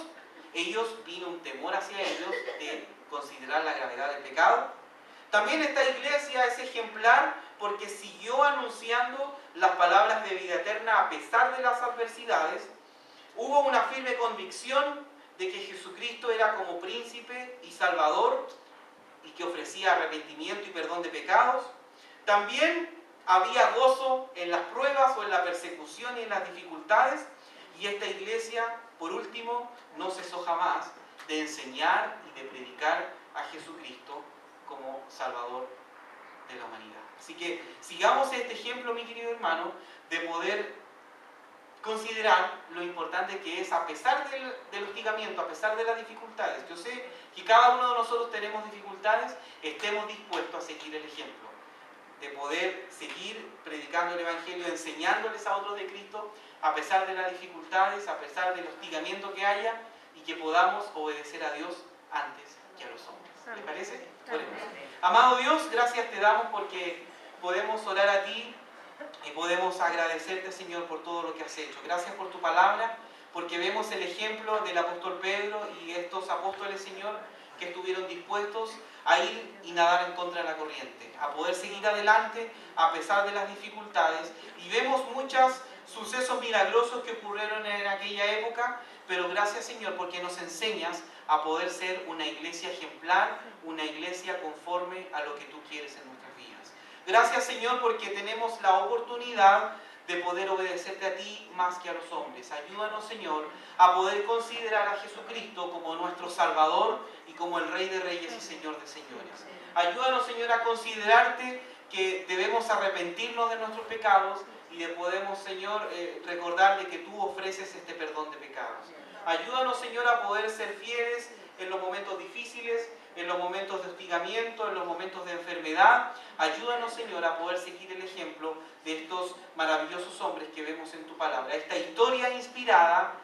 Vino un temor hacia ellos de considerar la gravedad del pecado. También esta iglesia es ejemplar porque siguió anunciando las palabras de vida eterna a pesar de las adversidades. Hubo una firme convicción de que Jesucristo era como príncipe y salvador y que ofrecía arrepentimiento y perdón de pecados. También había gozo en las pruebas o en la persecución y en las dificultades. Y esta iglesia, por último, no cesó jamás de enseñar y de predicar a Jesucristo como Salvador de la humanidad. Así que sigamos este ejemplo, mi querido hermano, de poder considerar lo importante que es, a pesar del hostigamiento, a pesar de las dificultades. Yo sé que cada uno de nosotros tenemos dificultades, estemos dispuestos a seguir el ejemplo, de poder seguir predicando el Evangelio, enseñándoles a otros de Cristo, a pesar de las dificultades, a pesar del hostigamiento que haya, y que podamos obedecer a Dios antes que a los hombres. ¿Les parece? Oremos. Amado Dios, gracias te damos porque podemos orar a ti y podemos agradecerte, Señor, por todo lo que has hecho. Gracias por tu palabra, porque vemos el ejemplo del apóstol Pedro y estos apóstoles, Señor, que estuvieron dispuestos a ir y nadar en contra de la corriente, a poder seguir adelante a pesar de las dificultades. Y vemos muchos sucesos milagrosos que ocurrieron en aquella época, pero gracias, Señor, porque nos enseñas a poder ser una iglesia ejemplar, una iglesia conforme a lo que tú quieres en nuestras vidas. Gracias, Señor, porque tenemos la oportunidad de poder obedecerte a ti más que a los hombres. Ayúdanos, Señor, a poder considerar a Jesucristo como nuestro Salvador y como el Rey de Reyes y Señor de Señores. Ayúdanos, Señor, a considerarte que debemos arrepentirnos de nuestros pecados y de podemos, Señor, recordar de que tú ofreces este perdón de pecados. Ayúdanos, Señor, a poder ser fieles en los momentos difíciles, en los momentos de hostigamiento, en los momentos de enfermedad. Ayúdanos, Señor, a poder seguir el ejemplo de estos maravillosos hombres que vemos en tu palabra. Esta historia inspirada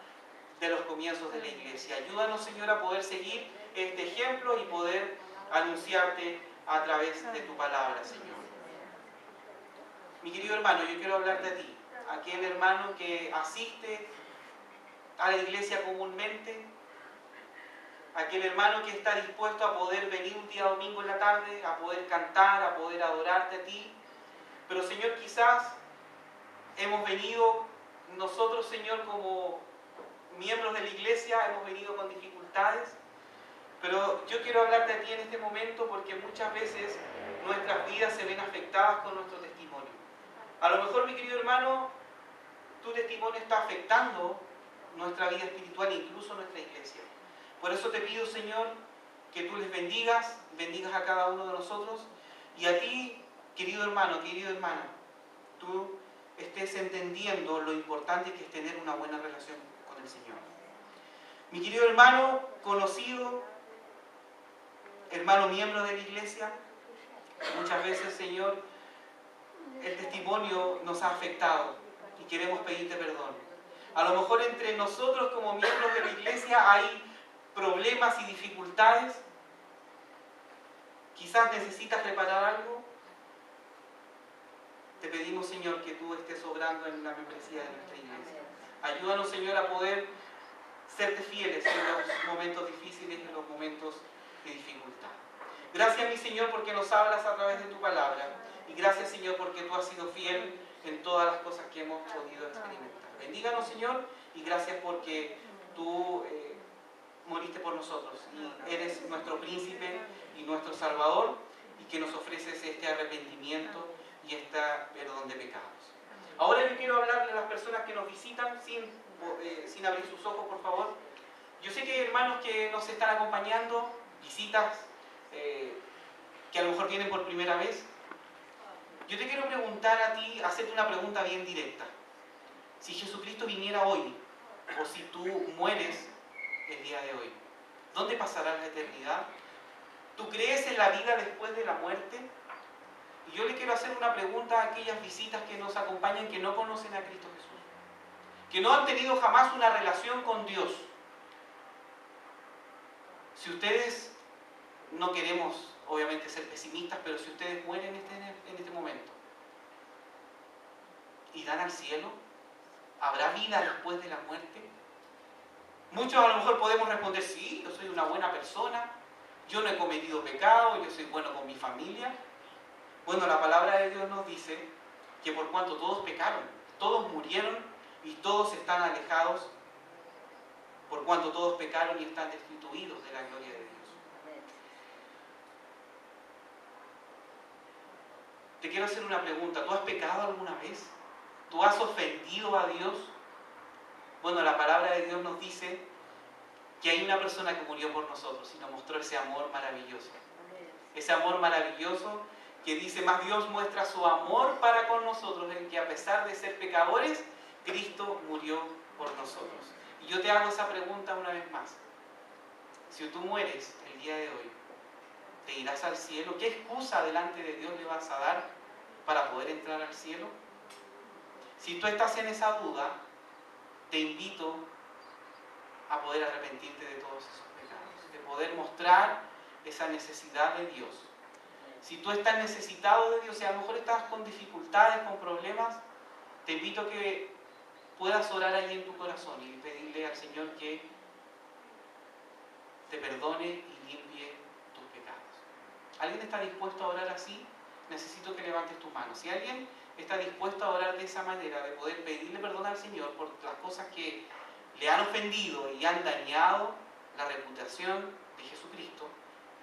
de los comienzos de la iglesia. Ayúdanos, Señor, a poder seguir este ejemplo y poder anunciarte a través de tu palabra, Señor. Mi querido hermano, yo quiero hablarte a ti, aquel hermano que asiste a la iglesia comúnmente, aquel hermano que está dispuesto a poder venir un día domingo en la tarde, a poder cantar, a poder adorarte a ti. Pero, Señor, quizás hemos venido nosotros, Señor, como miembros de la iglesia, hemos venido con dificultades. Pero yo quiero hablarte a ti en este momento porque muchas veces nuestras vidas se ven afectadas con nuestro testimonio. A lo mejor, mi querido hermano, tu testimonio está afectando nuestra vida espiritual e incluso nuestra iglesia. Por eso te pido, Señor, que tú les bendigas a cada uno de nosotros y a ti, querido hermano, querida hermana, tú estés entendiendo lo importante que es tener una buena relación con el Señor. Mi querido hermano, conocido, hermano miembro de la iglesia, muchas veces, Señor, el testimonio nos ha afectado y queremos pedirte perdón. A lo mejor entre nosotros como miembros de la iglesia hay problemas y dificultades. Quizás necesitas reparar algo. Te pedimos, Señor, que tú estés obrando en la membresía de nuestra iglesia. Ayúdanos, Señor, a poder serte fieles en los momentos difíciles y en los momentos de dificultad. Gracias, mi Señor, porque nos hablas a través de tu palabra. Y gracias, Señor, porque tú has sido fiel en todas las cosas que hemos podido experimentar. Bendíganos, Señor, y gracias porque tú moriste por nosotros y eres nuestro príncipe y nuestro salvador y que nos ofreces este arrepentimiento y este perdón de pecados. Ahora yo quiero hablarle a las personas que nos visitan sin abrir sus ojos, por favor. Yo sé que hay hermanos que nos están acompañando, visitas que a lo mejor vienen por primera vez. Yo te quiero preguntar a ti, hacerte una pregunta bien directa. Si Jesucristo viniera hoy, o si tú mueres el día de hoy, ¿dónde pasará la eternidad? ¿Tú crees en la vida después de la muerte? Y yo le quiero hacer una pregunta a aquellas visitas que nos acompañan que no conocen a Cristo Jesús, que no han tenido jamás una relación con Dios. Si ustedes, no queremos obviamente ser pesimistas, pero si ustedes mueren en este momento, ¿irán al cielo? ¿Habrá vida después de la muerte? Muchos a lo mejor podemos responder, sí, yo soy una buena persona, yo no he cometido pecado, yo soy bueno con mi familia. Bueno, la palabra de Dios nos dice que por cuanto todos pecaron, todos murieron y todos están alejados, por cuanto todos pecaron y están destituidos de la gloria de Dios. Te quiero hacer una pregunta, ¿tú has pecado alguna vez? ¿Tú has ofendido a Dios? Bueno, la palabra de Dios nos dice que hay una persona que murió por nosotros y nos mostró ese amor maravilloso. Ese amor maravilloso que dice, más Dios muestra su amor para con nosotros en que a pesar de ser pecadores, Cristo murió por nosotros. Y yo te hago esa pregunta una vez más. Si tú mueres el día de hoy, ¿te irás al cielo? ¿Qué excusa delante de Dios le vas a dar para poder entrar al cielo? Si tú estás en esa duda, te invito a poder arrepentirte de todos esos pecados, de poder mostrar esa necesidad de Dios. Si tú estás necesitado de Dios, y a lo mejor estás con dificultades, con problemas, te invito a que puedas orar allí en tu corazón y pedirle al Señor que te perdone y limpie tus pecados. ¿Alguien está dispuesto a orar así? Necesito que levantes tu mano. Si alguien está dispuesto a orar de esa manera, de poder pedirle perdón al Señor por las cosas que le han ofendido y han dañado la reputación de Jesucristo,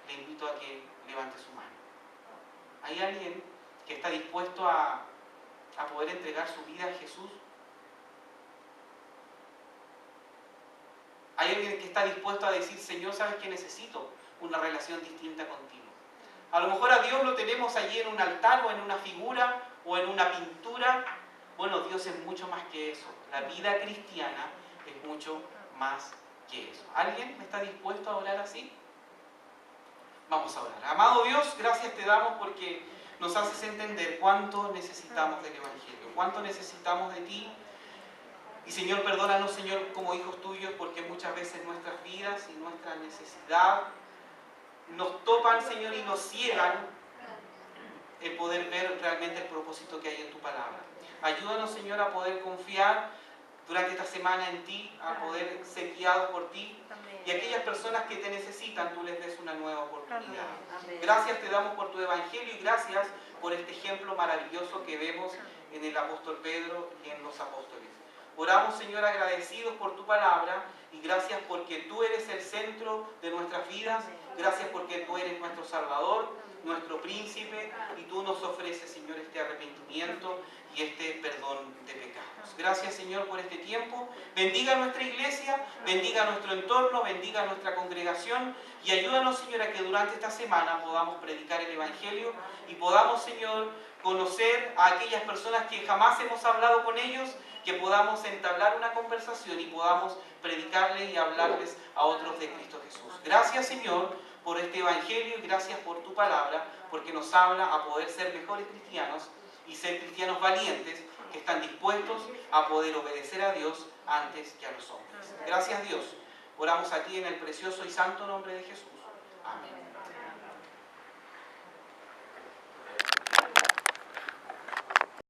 le invito a que levante su mano. ¿Hay alguien que está dispuesto a poder entregar su vida a Jesús? ¿Hay alguien que está dispuesto a decir, Señor, sabes que necesito una relación distinta contigo? A lo mejor a Dios lo tenemos allí en un altar o en una figura o en una pintura. Bueno, Dios es mucho más que eso. La vida cristiana es mucho más que eso. ¿Alguien está dispuesto a orar así? Vamos a orar. Amado Dios, gracias te damos porque nos haces entender cuánto necesitamos del Evangelio, cuánto necesitamos de ti. Y Señor, perdónanos, Señor, como hijos tuyos, porque muchas veces nuestras vidas y nuestra necesidad nos topan, Señor, y nos ciegan el poder ver realmente el propósito que hay en tu palabra. Ayúdanos, Señor, a poder confiar durante esta semana en ti, a poder ser guiados por ti. Y a aquellas personas que te necesitan, tú les des una nueva oportunidad. Gracias te damos por tu Evangelio y gracias por este ejemplo maravilloso que vemos en el apóstol Pedro y en los apóstoles. Oramos, Señor, agradecidos por tu palabra y gracias porque tú eres el centro de nuestras vidas. Gracias porque tú eres nuestro Salvador, nuestro príncipe, y tú nos ofreces, Señor, este arrepentimiento y este perdón de pecados. Gracias, Señor, por este tiempo. Bendiga nuestra iglesia, bendiga nuestro entorno, bendiga nuestra congregación y ayúdanos, Señor, a que durante esta semana podamos predicar el Evangelio y podamos, Señor, conocer a aquellas personas que jamás hemos hablado con ellos, que podamos entablar una conversación y podamos predicarles y hablarles a otros de Cristo Jesús. Gracias, Señor, por este Evangelio y gracias por tu palabra, porque nos habla a poder ser mejores cristianos y ser cristianos valientes que están dispuestos a poder obedecer a Dios antes que a los hombres. Gracias, Dios. Oramos a ti en el precioso y santo nombre de Jesús. Amén.